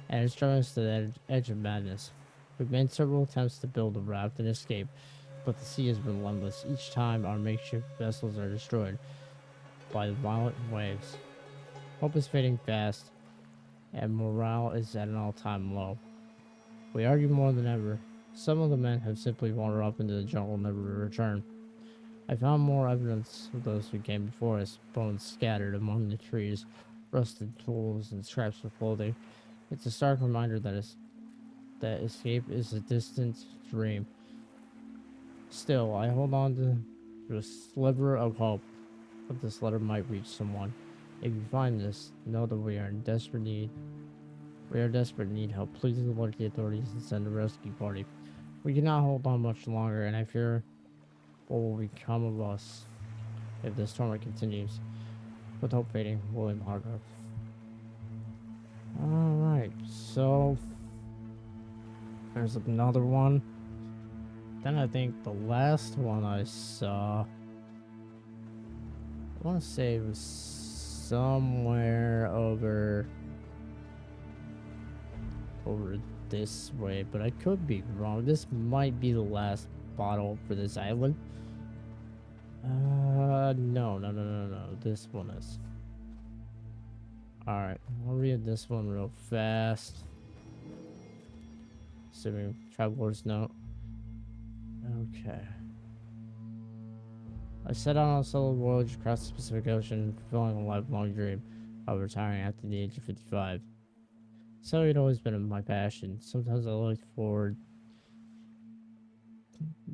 and it's driving us to the edge of madness. We've made several attempts to build a raft and escape, but the sea has been relentless. Each time our makeshift vessels are destroyed by the violent waves. Hope is fading fast, and morale is at an all-time low. We argue more than ever. Some of the men have simply wandered off into the jungle, never to return. I found more evidence of those who came before us, bones scattered among the trees, rusted tools, and scraps of clothing. It's a stark reminder that escape is a distant dream. Still, I hold on to a sliver of hope that this letter might reach someone. If you find this, know that we are in desperate need. We are desperate and need help. Please alert the authorities and send a rescue party. We cannot hold on much longer, and I fear what will become of us if this torment continues. With hope fading, William Hargrove. Alright, so there's another one. Then I think the last one I saw, I want to say it was somewhere over this way, but I could be wrong. This might be the last bottle for this island. No. This one is. Alright, I'll read this one real fast. Assuming Traveler's Note. Okay. I set out on a solo voyage across the Pacific Ocean, fulfilling a lifelong dream of retiring after the age of 55. So it always been my passion. Sometimes I looked forward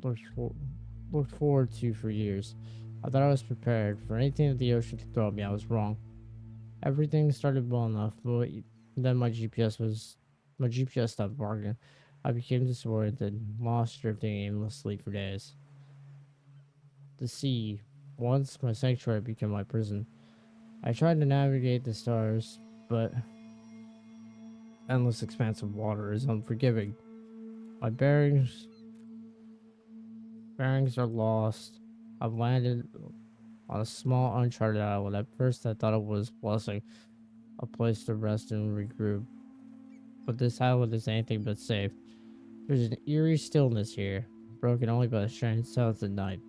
to for years. I thought I was prepared for anything that the ocean could throw at me. I was wrong. Everything started well enough, but then my GPS stopped working. I became disoriented, lost, drifting aimlessly for days. The sea, once my sanctuary, became my prison. I tried to navigate the stars, but endless expanse of water is unforgiving. My bearings are lost. I've landed on a small uncharted island. At first I thought it was a blessing, a place to rest and regroup. But this island is anything but safe. There's an eerie stillness here, broken only by the strange sounds at night.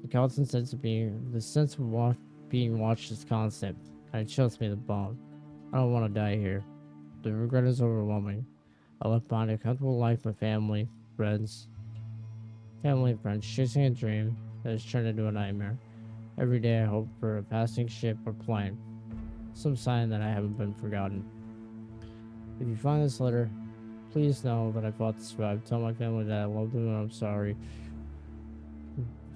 The sense of being watched is constant, and it chills me to the bone. I don't want to die here. The regret is overwhelming. I left behind a comfortable life with family and friends, chasing a dream that has turned into a nightmare. Every day I hope for a passing ship or plane, some sign that I haven't been forgotten. If you find this letter, please know that I fought to survive. Tell my family that I love them and I'm sorry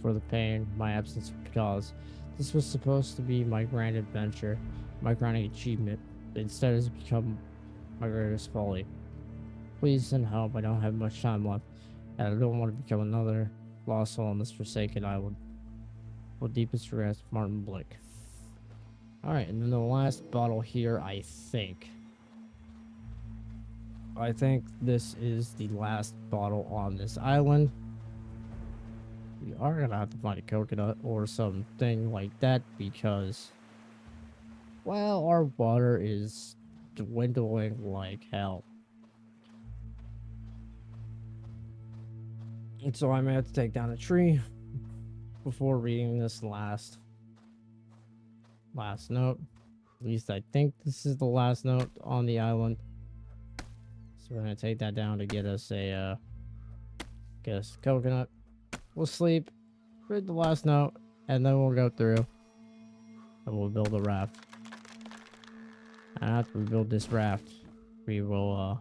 for the pain my absence would cause. This was supposed to be my grand adventure, my grand achievement, but instead has become my greatest folly. Please send help. I don't have much time left, and I don't want to become another lost soul on this forsaken island. With deepest regrets, Martin Blake. Alright, and then the last bottle here, I think. I think this is the last bottle on this island. We are gonna have to find a coconut or something like that because, well, our water is dwindling like hell. And so I may have to take down a tree before reading this last note. At least I think this is the last note on the island. So we're gonna take that down to get us a coconut. We'll sleep, read the last note, and then we'll go through and we'll build a raft. And after we build this raft, we will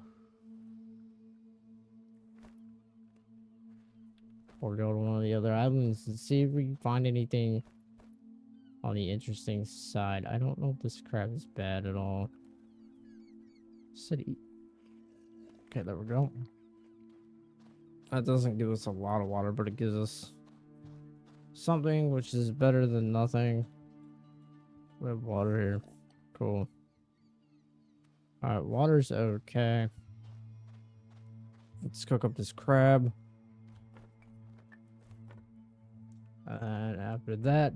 or go to one of the other islands and see if we can find anything on the interesting side. I don't know if this crab is bad at all. City. Okay, there we go. That doesn't give us a lot of water, but it gives us something which is better than nothing. We have water here. Cool. Alright, water's okay. Let's cook up this crab. And after that,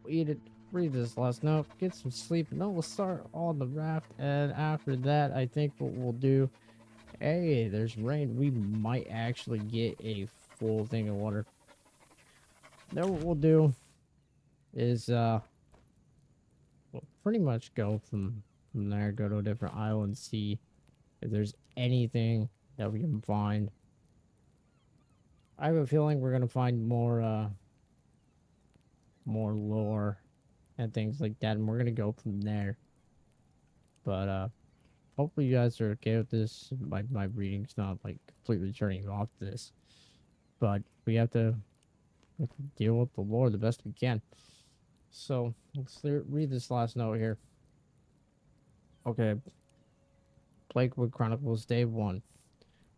we'll eat it, read this last note, get some sleep, and then we'll start on the raft. And after that, I think what we'll do, hey, there's rain. We might actually get a full thing of water. Then what we'll do is, we'll pretty much go from there, go to a different island, see if there's anything that we can find. I have a feeling we're gonna find more lore and things like that, and we're gonna go from there. But hopefully you guys are okay with this. My reading's not like completely turning off this, but we have to deal with the lore the best we can. So let's read this last note here. Okay, Blakewood Chronicles, Day 1.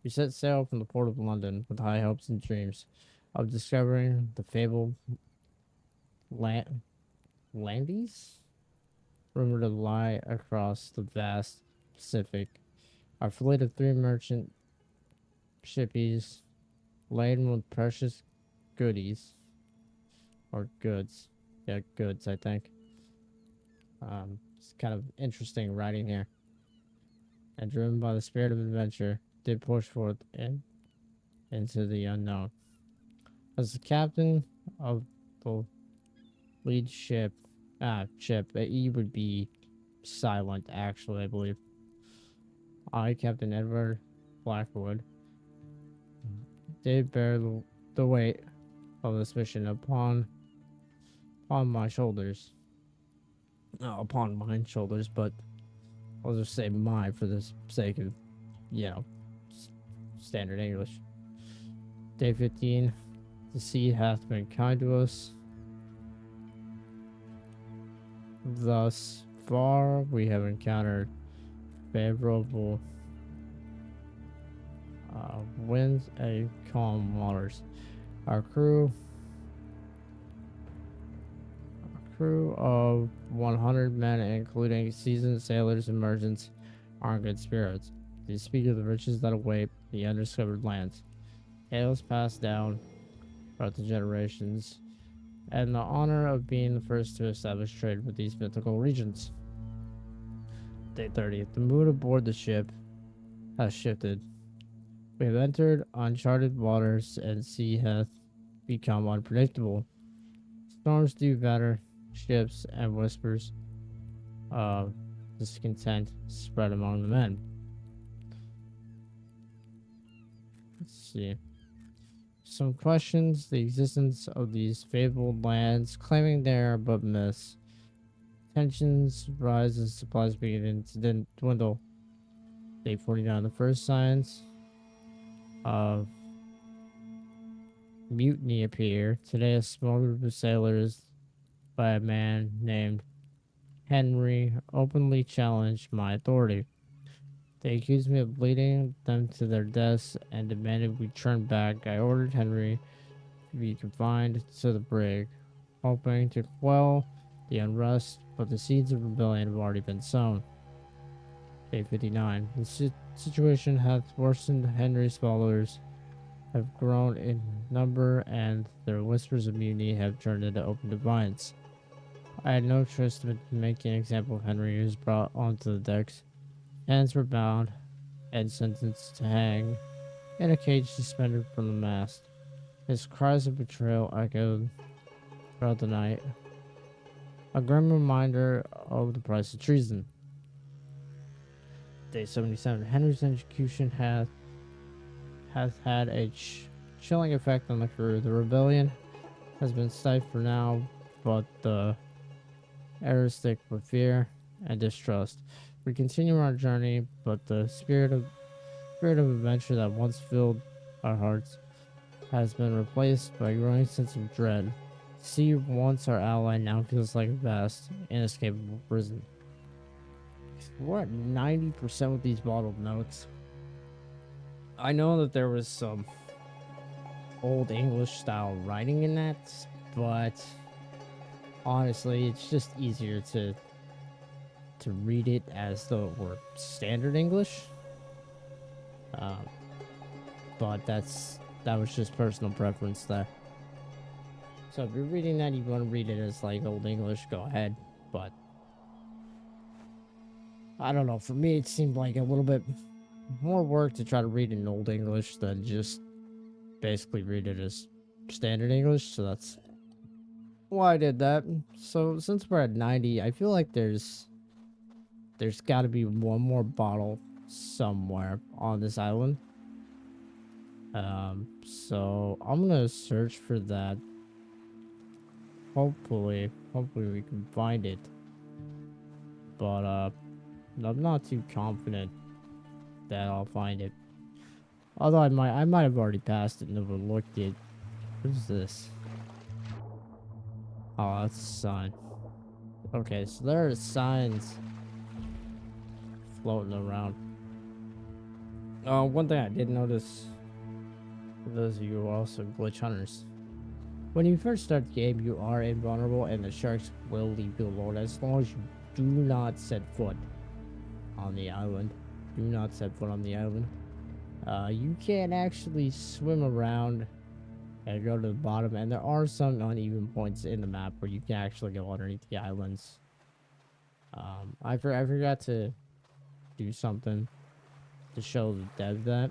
We set sail from the port of London with high hopes and dreams of discovering the fabled Landies, rumored to lie across the vast Pacific. Our fleet of 3 merchant shippies laden with precious goodies or goods. Yeah, goods, I think. It's kind of interesting writing here. And driven by the spirit of adventure, did push forth into the unknown. As the captain of the lead ship, he would be silent, actually, I believe. I, Captain Edward Blackwood, did bear the weight of this mission upon my shoulders. Upon mine shoulders, but I'll just say mine for the sake of, standard English. Day 15. The sea hath been kind to us. Thus far, we have encountered favorable winds and calm waters. Our crew of 100 men, including seasoned sailors and merchants, are in good spirits. They speak of the riches that await the undiscovered lands. Tales passed down throughout the generations, and the honor of being the first to establish trade with these mythical regions. Day 30. The mood aboard the ship has shifted. We have entered uncharted waters, and sea hath become unpredictable. Storms do batter ships, and whispers of discontent spread among the men. Let's see. Some questions the existence of these fabled lands, claiming they are but myths. Tensions rise as supplies begin to then dwindle. Day 49. The first signs of mutiny appear. Today, a small group of sailors by a man named Henry openly challenged my authority. They accused me of leading them to their deaths and demanded we turn back. I ordered Henry to be confined to the brig, hoping to quell the unrest, but the seeds of rebellion have already been sown. Day 59. The situation hath worsened. Henry's followers have grown in number, and their whispers of mutiny have turned into open defiance. I had no choice but to make an example of Henry, who was brought onto the decks. Hands were bound and sentenced to hang in a cage suspended from the mast. His cries of betrayal echoed throughout the night, a grim reminder of the price of treason. Day 77. Henry's execution hath had a chilling effect on the crew. The rebellion has been stifled for now, but the errors stick with fear and distrust. We continue our journey, but the spirit of adventure that once filled our hearts has been replaced by a growing sense of dread. Sea, once our ally, now feels like a vast, inescapable prison. We're at 90% with these bottled notes. I know that there was some old English style writing in that, but honestly, it's just easier to read it as though it were standard English. But that was just personal preference there. So if you're reading that, you want to read it as like old English, go ahead. But I don't know. For me, it seemed like a little bit more work to try to read in old English than just basically read it as standard English. So that's why I did that. So since we're at 90, I feel like there's got to be one more bottle somewhere on this island. So I'm gonna search for that. Hopefully we can find it. But I'm not too confident that I'll find it. Although I might have already passed it and overlooked it. What is this? Oh, that's a sign. Okay, so there are signs floating around. One thing I did notice, for those of you who are also glitch hunters, when you first start the game, you are invulnerable and the sharks will leave you alone as long as you do not set foot on the island. Do not set foot on the island. You can actually swim around and go to the bottom, and there are some uneven points in the map where you can actually go underneath the islands. I forgot to do something to show the dev that.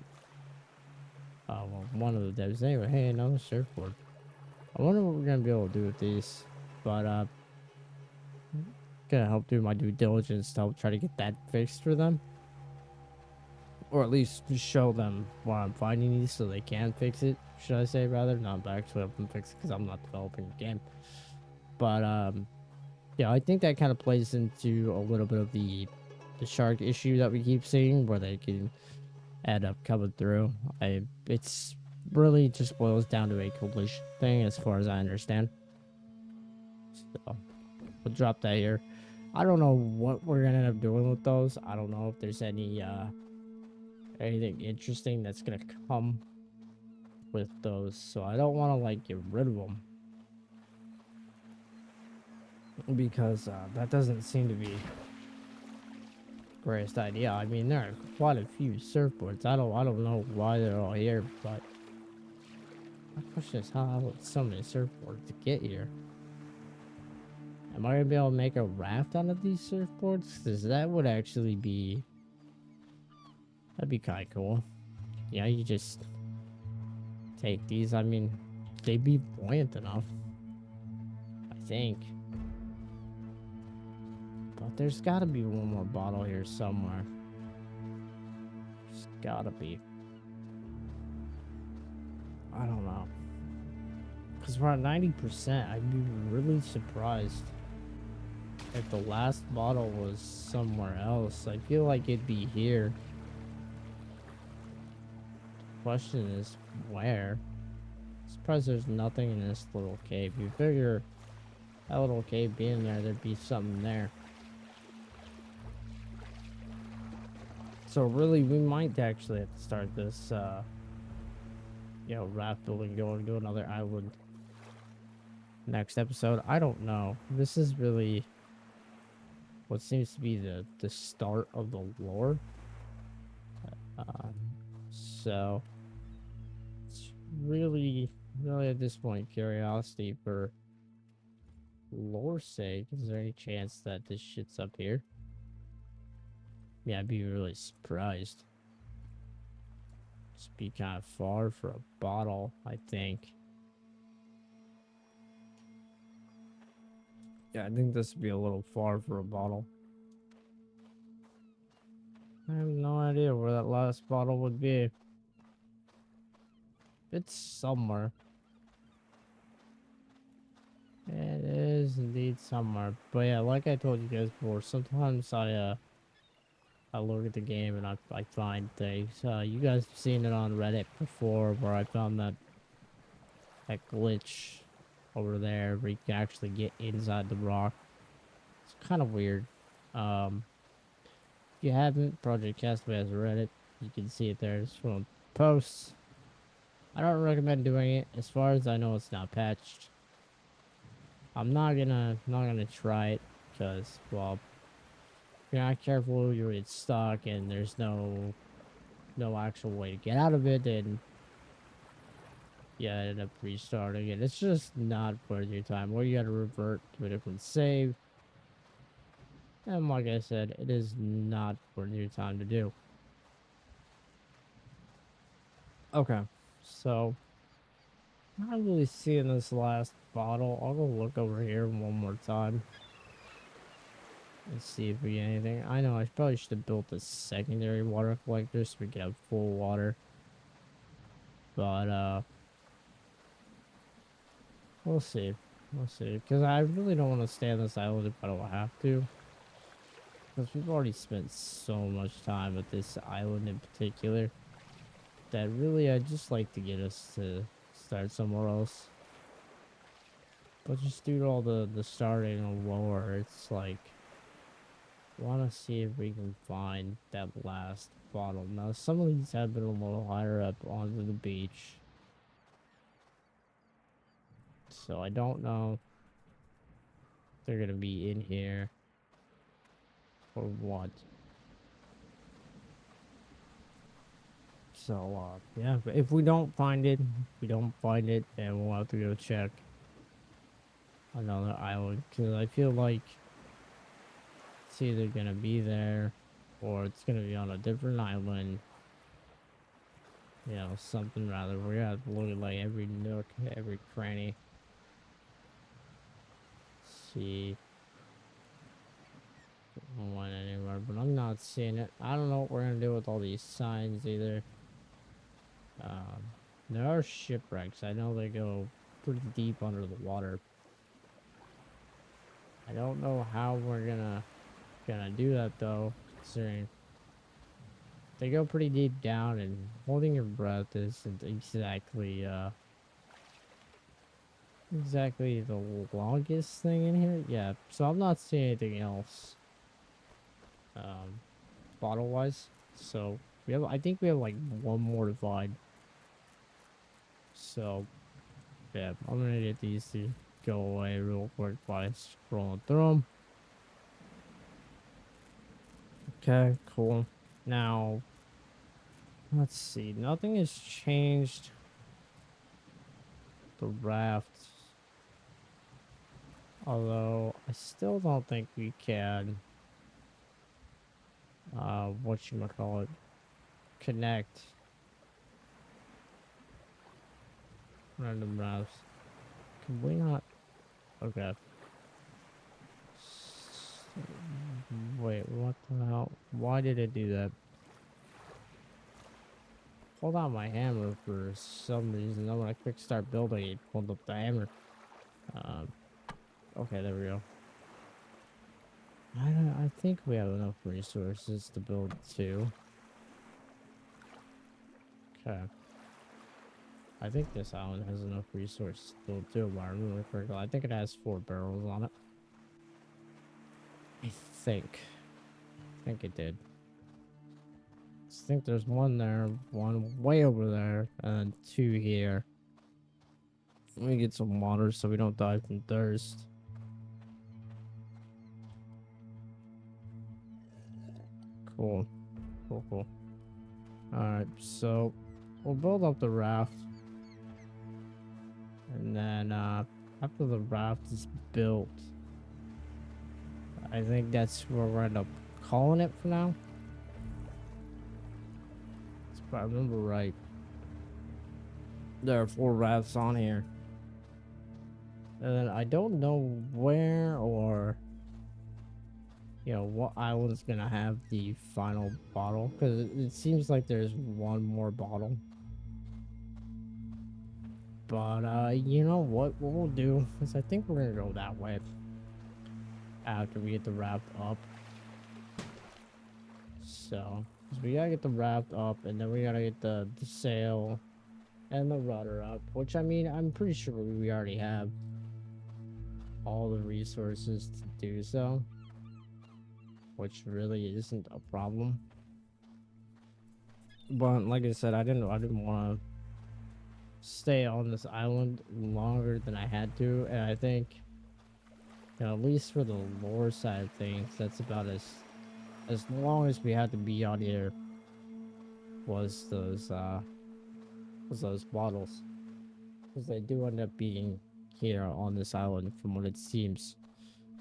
Well, one of the devs. Anyway, hey, another surfboard. I wonder what we're gonna be able to do with these, but gonna help do my due diligence to help try to get that fixed for them, or at least show them where I'm finding these so they can fix it. Should I say rather? Not actually help them fix it because I'm not developing the game. But yeah, I think that kind of plays into a little bit of the shark issue that we keep seeing, where they can end up coming through. It's really just boils down to a collision thing, as far as I understand. So we'll drop that here. I don't know what we're gonna end up doing with those. I don't know if there's any anything interesting that's gonna come with those, so I don't want to like get rid of them, because that doesn't seem to be the greatest idea. I mean, there are quite a few surfboards. I don't know why they're all here, but my question is how so many surfboards to get here. Am I gonna be able to make a raft out of these surfboards? Because that would actually be, that'd be kind of cool. Yeah, you just take these. I mean, they'd be buoyant enough, I think. But there's got to be one more bottle here somewhere. There's gotta be. I don't know. Because we're at 90%. I'd be really surprised If the last bottle was somewhere else, I feel like it'd be here. Question is, where? Surprised there's nothing in this little cave. You figure that little cave being there, there'd be something there. So really, we might actually have to start this, raft building going to another island next episode. I don't know. This is really what seems to be the start of the lore. Um, so it's really at this point curiosity for lore's sake. Is there any chance that this shit's up here? Yeah, I'd be really surprised. Just be kind of far for a bottle, I think. Yeah, I think this would be a little far for a bottle. I have no idea where that last bottle would be. It's somewhere. It is indeed somewhere. But yeah, like I told you guys before, sometimes I look at the game and I find things. You guys have seen it on Reddit before where I found that glitch over there where you can actually get inside the rock. It's kind of weird. Um, if you haven't, Project Castaway has a Reddit. You can see it there. It's one of the posts. I don't recommend doing it. As far as I know, it's not patched. I'm not gonna try it because, well, if you're not careful, you'll get stuck, and there's no actual way to get out of it, and yeah, end up restarting it. It's just not worth your time. Or you gotta revert to a different save. And like I said, it is not worth your time to do. Okay, so not really seeing this last bottle. I'll go look over here one more time. Let's see if we get anything. I know I probably should have built a secondary water collector so we could have full water. But we'll see. We'll see. Because I really don't want to stay on this island if I don't have to. Because we've already spent so much time at this island in particular. That really I'd just like to get us to start somewhere else. But just due to all the starting and lore, it's like want to see if we can find that last bottle. Now, some of these have been a little higher up onto the beach. So I don't know if they're going to be in here or what. So, yeah, if we don't find it, then we'll have to go check another island. Because I feel like it's either going to be there or it's going to be on a different island. You know, something rather. We're gonna have to look at like every nook, every cranny. See. Don't want anywhere, but I'm not seeing it. I don't know what we're gonna do with all these signs either. There are shipwrecks. I know they go pretty deep under the water. I don't know how we're gonna do that though, considering they go pretty deep down, and holding your breath isn't exactly the longest thing in here. Yeah, so I'm not seeing anything else bottle wise. So I think we have like one more to find. So yeah, I'm gonna get these to go away real quick by scrolling through them. Okay, cool. Now let's see, nothing has changed the raft, although I still don't think we can whatchamacallit, connect random rafts. Can we not? Okay. Wait, what the hell? Why did it do that? Pulled out my hammer for some reason. Then when I quick start building, it pulled up the hammer. Okay, there we go. I think we have enough resources to build two. Okay. I think this island has enough resources to build two, if I remember correctly. I think it has 4 barrels on it. I think. I think it did. I think there's one there, one way over there, and two here. Let me get some water so we don't die from thirst. Cool. Cool, cool. Alright, so we'll build up the raft. And then after the raft is built, I think that's where we're end up calling it for now. If I remember right. There are 4 rafts on here. And then I don't know where or what island's gonna have the final bottle, because it seems like there's one more bottle. But you know what we'll do is I think we're gonna go that way after we get the raft up. So we gotta get the raft up, and then we gotta get the sail and the rudder up, which I mean I'm pretty sure we already have all the resources to do so, which really isn't a problem. But like I said, I didn't want to stay on this island longer than I had to, and I think at least for the lore side of things, that's about as long as we had to be on here. Was those bottles, because they do end up being here on this island from what it seems.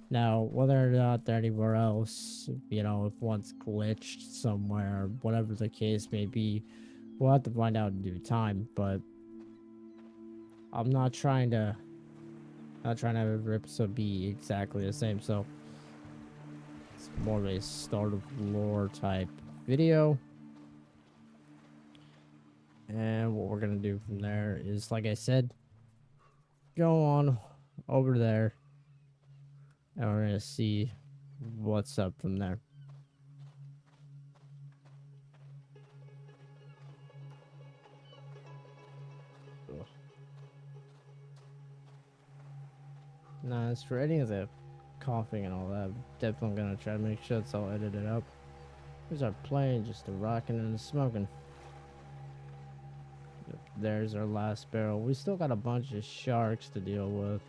Now, whether or not they're anywhere else, if one's glitched somewhere, whatever the case may be, we'll have to find out in due time. But I'm not trying to have every episode be exactly the same, so it's more of a start of lore type video. And what we're gonna do from there is, like I said, go on over there, and we're gonna see what's up from there. Ugh. Now, as for any of the coughing and all that, I'm definitely gonna try to make sure it's all edited up. Here's our plane, just a rocking and a smoking. Yep, there's our last barrel. We still got a bunch of sharks to deal with,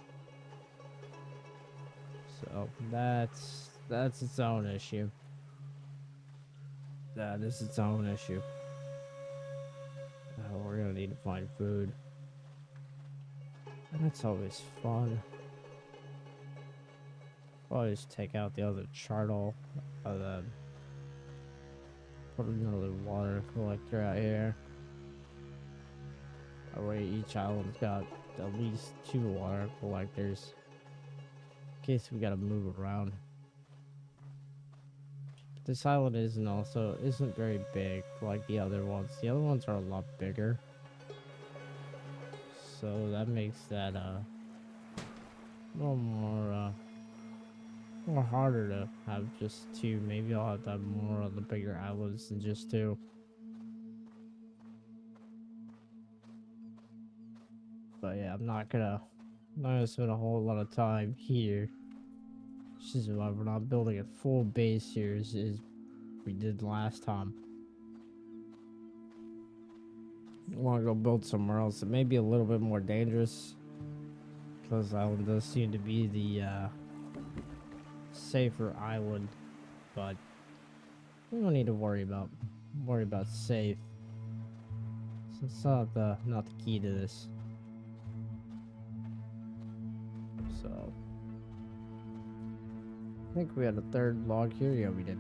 so that's its own issue. That is its own issue. We're gonna need to find food. That's always fun. Always take out the other chartle, then put another water collector out here. That way each island's got at least 2 water collectors, in case we gotta move around. This island isn't very big like the other ones. The other ones are a lot bigger, so that makes that a little more harder to have just 2. Maybe I'll have to have more on the bigger islands than just 2. But yeah, I'm not gonna spend a whole lot of time here. This is why we're not building a full base here as we did last time. I want to go build somewhere else. It may be a little bit more dangerous, because island does seem to be the safer island, but we don't need to worry about safe. So it's not the key to this. So I think we had a 3rd log here. Yeah, we did.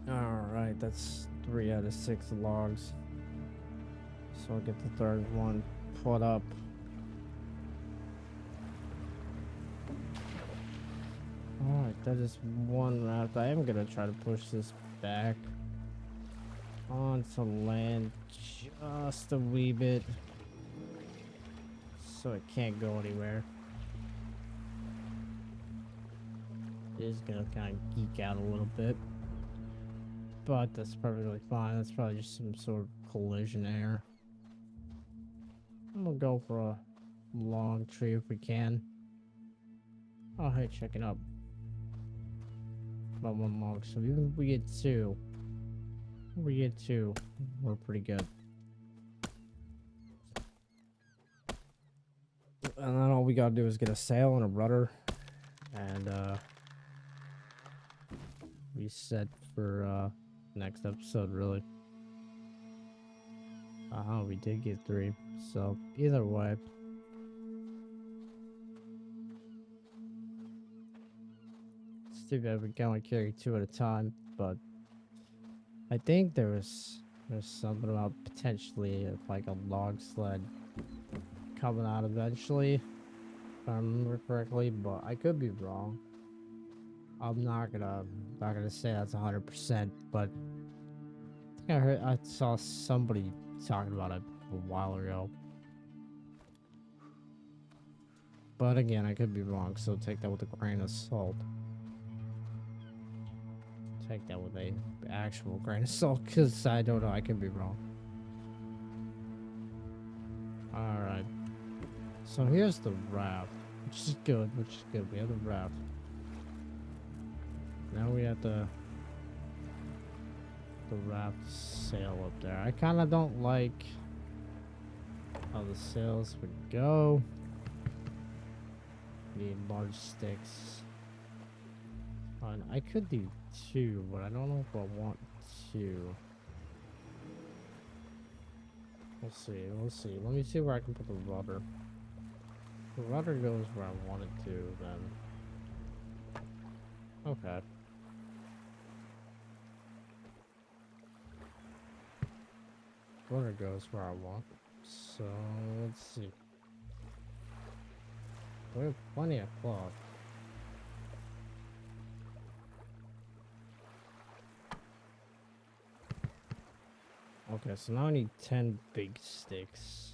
Alright, that's 3 out of 6 logs. So I'll get the 3rd one put up. Alright, that is 1 raft. I am gonna try to push this back onto land just a wee bit, so it can't go anywhere. is gonna kind of geek out a little bit. But that's perfectly fine. That's probably just some sort of collision error. I'm gonna go for a long tree if we can. Oh, hey, check it out. About one log. So even if we get two, we're pretty good. And then all we gotta do is get a sail and a rudder, and be set for next episode. Really. We did get 3. So either way. It's too bad we can only carry 2 at a time, but I think there's something about potentially like a log sled coming out eventually, if I remember correctly, but I could be wrong. I'm not gonna say that's 100%, but I think I saw somebody talking about it a while ago. But again, I could be wrong, so take that with a grain of salt. Take that with a actual grain of salt, because I don't know, I could be wrong. Alright. So here's the raft, which is good, We have the raft. Now we have the raft sail up there. I kind of don't like how the sails would go. Need large sticks. Fine, I could do 2, but I don't know if I want to. We'll see. Let me see where I can put the rudder. The rudder goes where I want it to, then. Okay. Rudder goes where I want. So, let's see. We have plenty of cloth. Okay, so now I need 10 big sticks.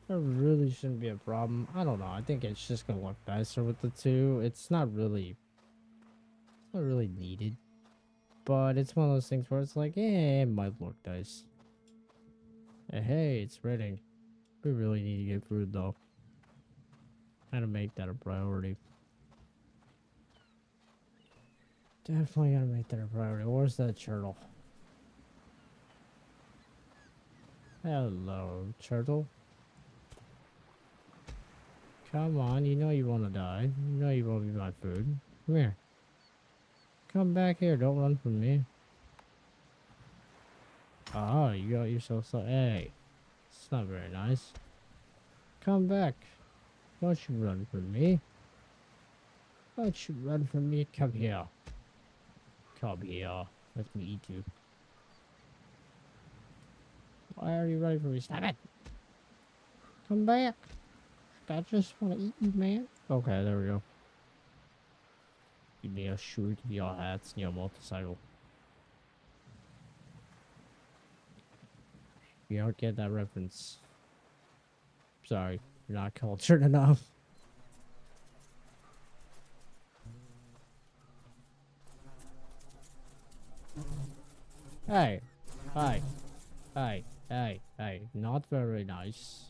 That really shouldn't be a problem. I don't know. I think it's just gonna look nicer with the 2. It's not really needed. But it's one of those things where it's like, it might look nice. Hey, it's raining. We really need to get food though. Gotta make that a priority. Definitely gotta make that a priority. Where's that turtle? Hello, turtle. Come on, you know you want to die. You know you won't be my food. Come here. Come back here. Don't run from me. Oh, you got yourself so. Hey, it's not very nice. Come back. Don't you run from me. Don't you run from me. Come here. Come here. Let me eat you. Why are you running from me? Stop it. Come back. I just want to eat you, man. Okay, there we go. Give me a shoe, give me your hats, and your motorcycle. You don't get that reference. Sorry, you're not cultured enough. Hey, hey, hey, not very nice.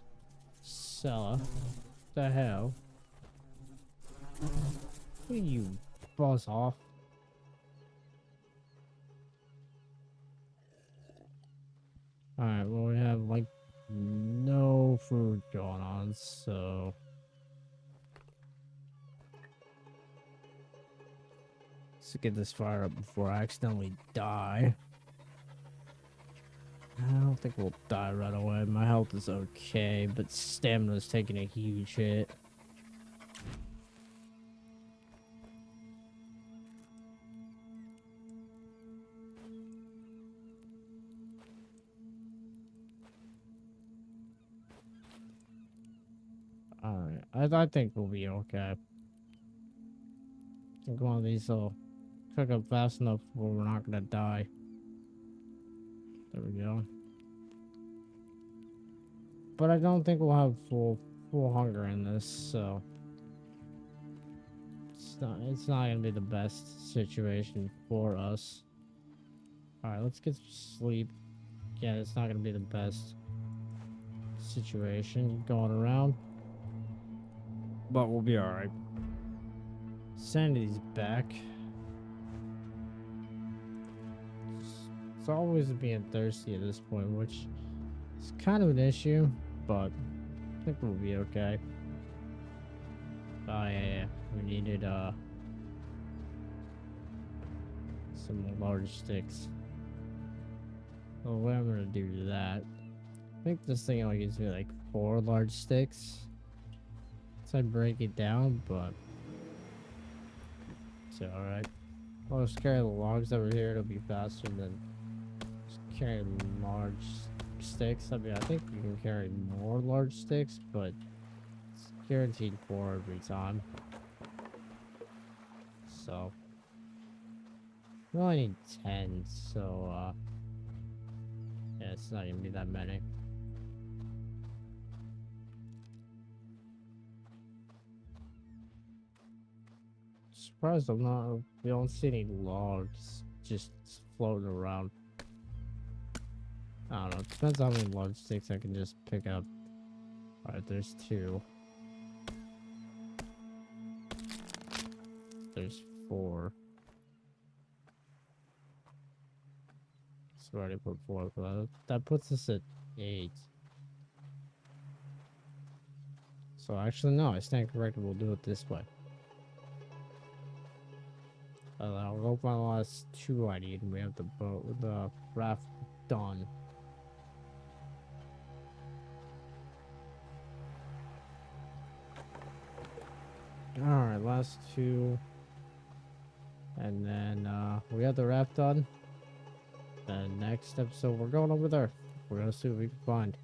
Seller, the hell? Will you buzz off? Alright, well, we have like no food going on, so let's get this fire up before I accidentally die. I don't think we'll die right away. My health is okay, but stamina's taking a huge hit. Alright, I think we'll be okay. I think one of these will cook up fast enough where we're not gonna die. There we go. But I don't think we'll have full hunger in this, so it's It's not gonna be the best situation for us. All right, let's get some sleep. Yeah, it's not gonna be the best situation going around, but we'll be all right. Sanity's back. It's always being thirsty at this point, which is kind of an issue, but I think we'll be okay. Oh yeah, we needed some large sticks. Well, what I'm gonna do to that? I think this thing only gives me like 4 large sticks. So I break it down, but it's alright. I'll just carry the logs over here. It'll be faster than just carrying large sticks. I mean, I think you can carry more large sticks, but it's guaranteed 4 every time. So we only need 10, so yeah, it's not gonna be that many. Surprised we don't see any logs just floating around. I don't know, it depends on how many large sticks I can just pick up. Alright, there's 2. There's 4. So I already put 4, but that puts us at 8. So actually, no, I stand corrected. We'll do it this way. I'll go find the last 2 I need, and we have the raft done. Alright, last 2. And then we got the raft done. And next episode, we're going over there. We're gonna see what we can find.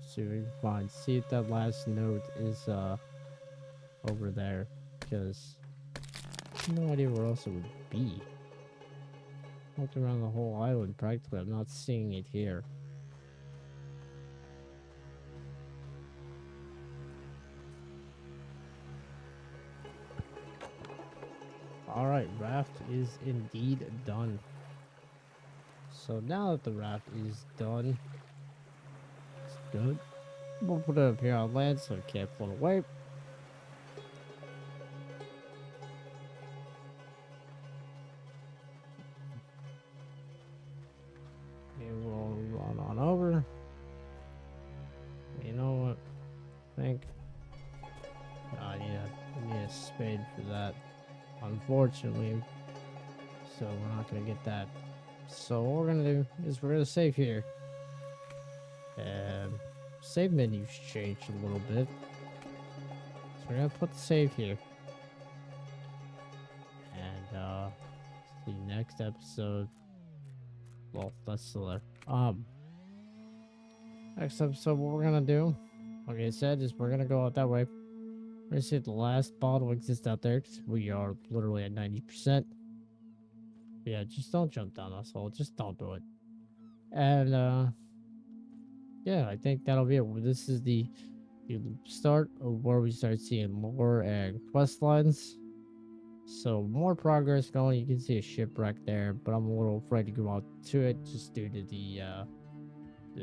See what we can find. See if that last note is over there. Because I have no idea where else it would be. Walking around the whole island practically. I'm not seeing it here. Alright, raft is indeed done. So now that the raft is done, it's good. We'll put it up here on land so it can't float away. And we'll run on over. You know what? I think I need a spade for that. Unfortunately, so we're not gonna get that. So what we're gonna do is we're gonna save here. And save menus changed a little bit. So we're gonna put the save here. And the next episode. Well, that's still there. Next episode, what we're gonna do, like I said, is we're gonna go out that way. We're gonna see if the last bottle exists out there, because we are literally at 90%. Yeah, just don't jump down us all. Just don't do it. And yeah, I think that'll be it. This is the start of where we start seeing lore and quest lines. So more progress going. You can see a shipwreck there, but I'm a little afraid to go out to it just due to the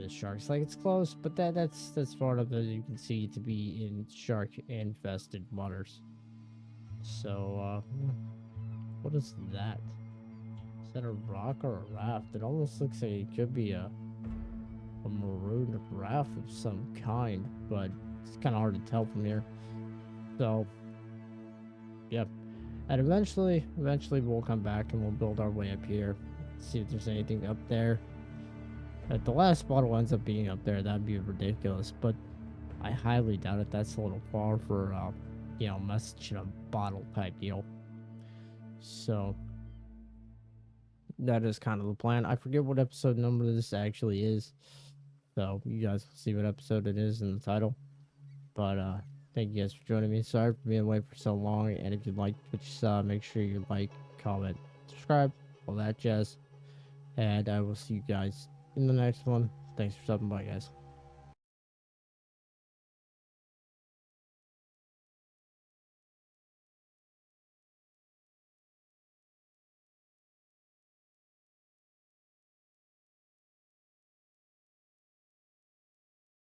sharks. Like, it's close, but that's far enough that you can see to be in shark infested waters. So what is that? Is that a rock or a raft? It almost looks like it could be a maroon raft of some kind, but it's kind of hard to tell from here. So yep. And eventually we'll come back and we'll build our way up here, see if there's anything up there. If the last bottle ends up being up there, that'd be ridiculous, but I highly doubt it. That's a little far for message in a bottle type deal. So that is kind of the plan. I forget what episode number this actually is, so you guys will see what episode it is in the title. But thank you guys for joining me. Sorry for being away for so long. And if you liked what you saw, make sure you like, comment, subscribe, all that jazz. And I will see you guys in the next one. Thanks for stopping by, guys.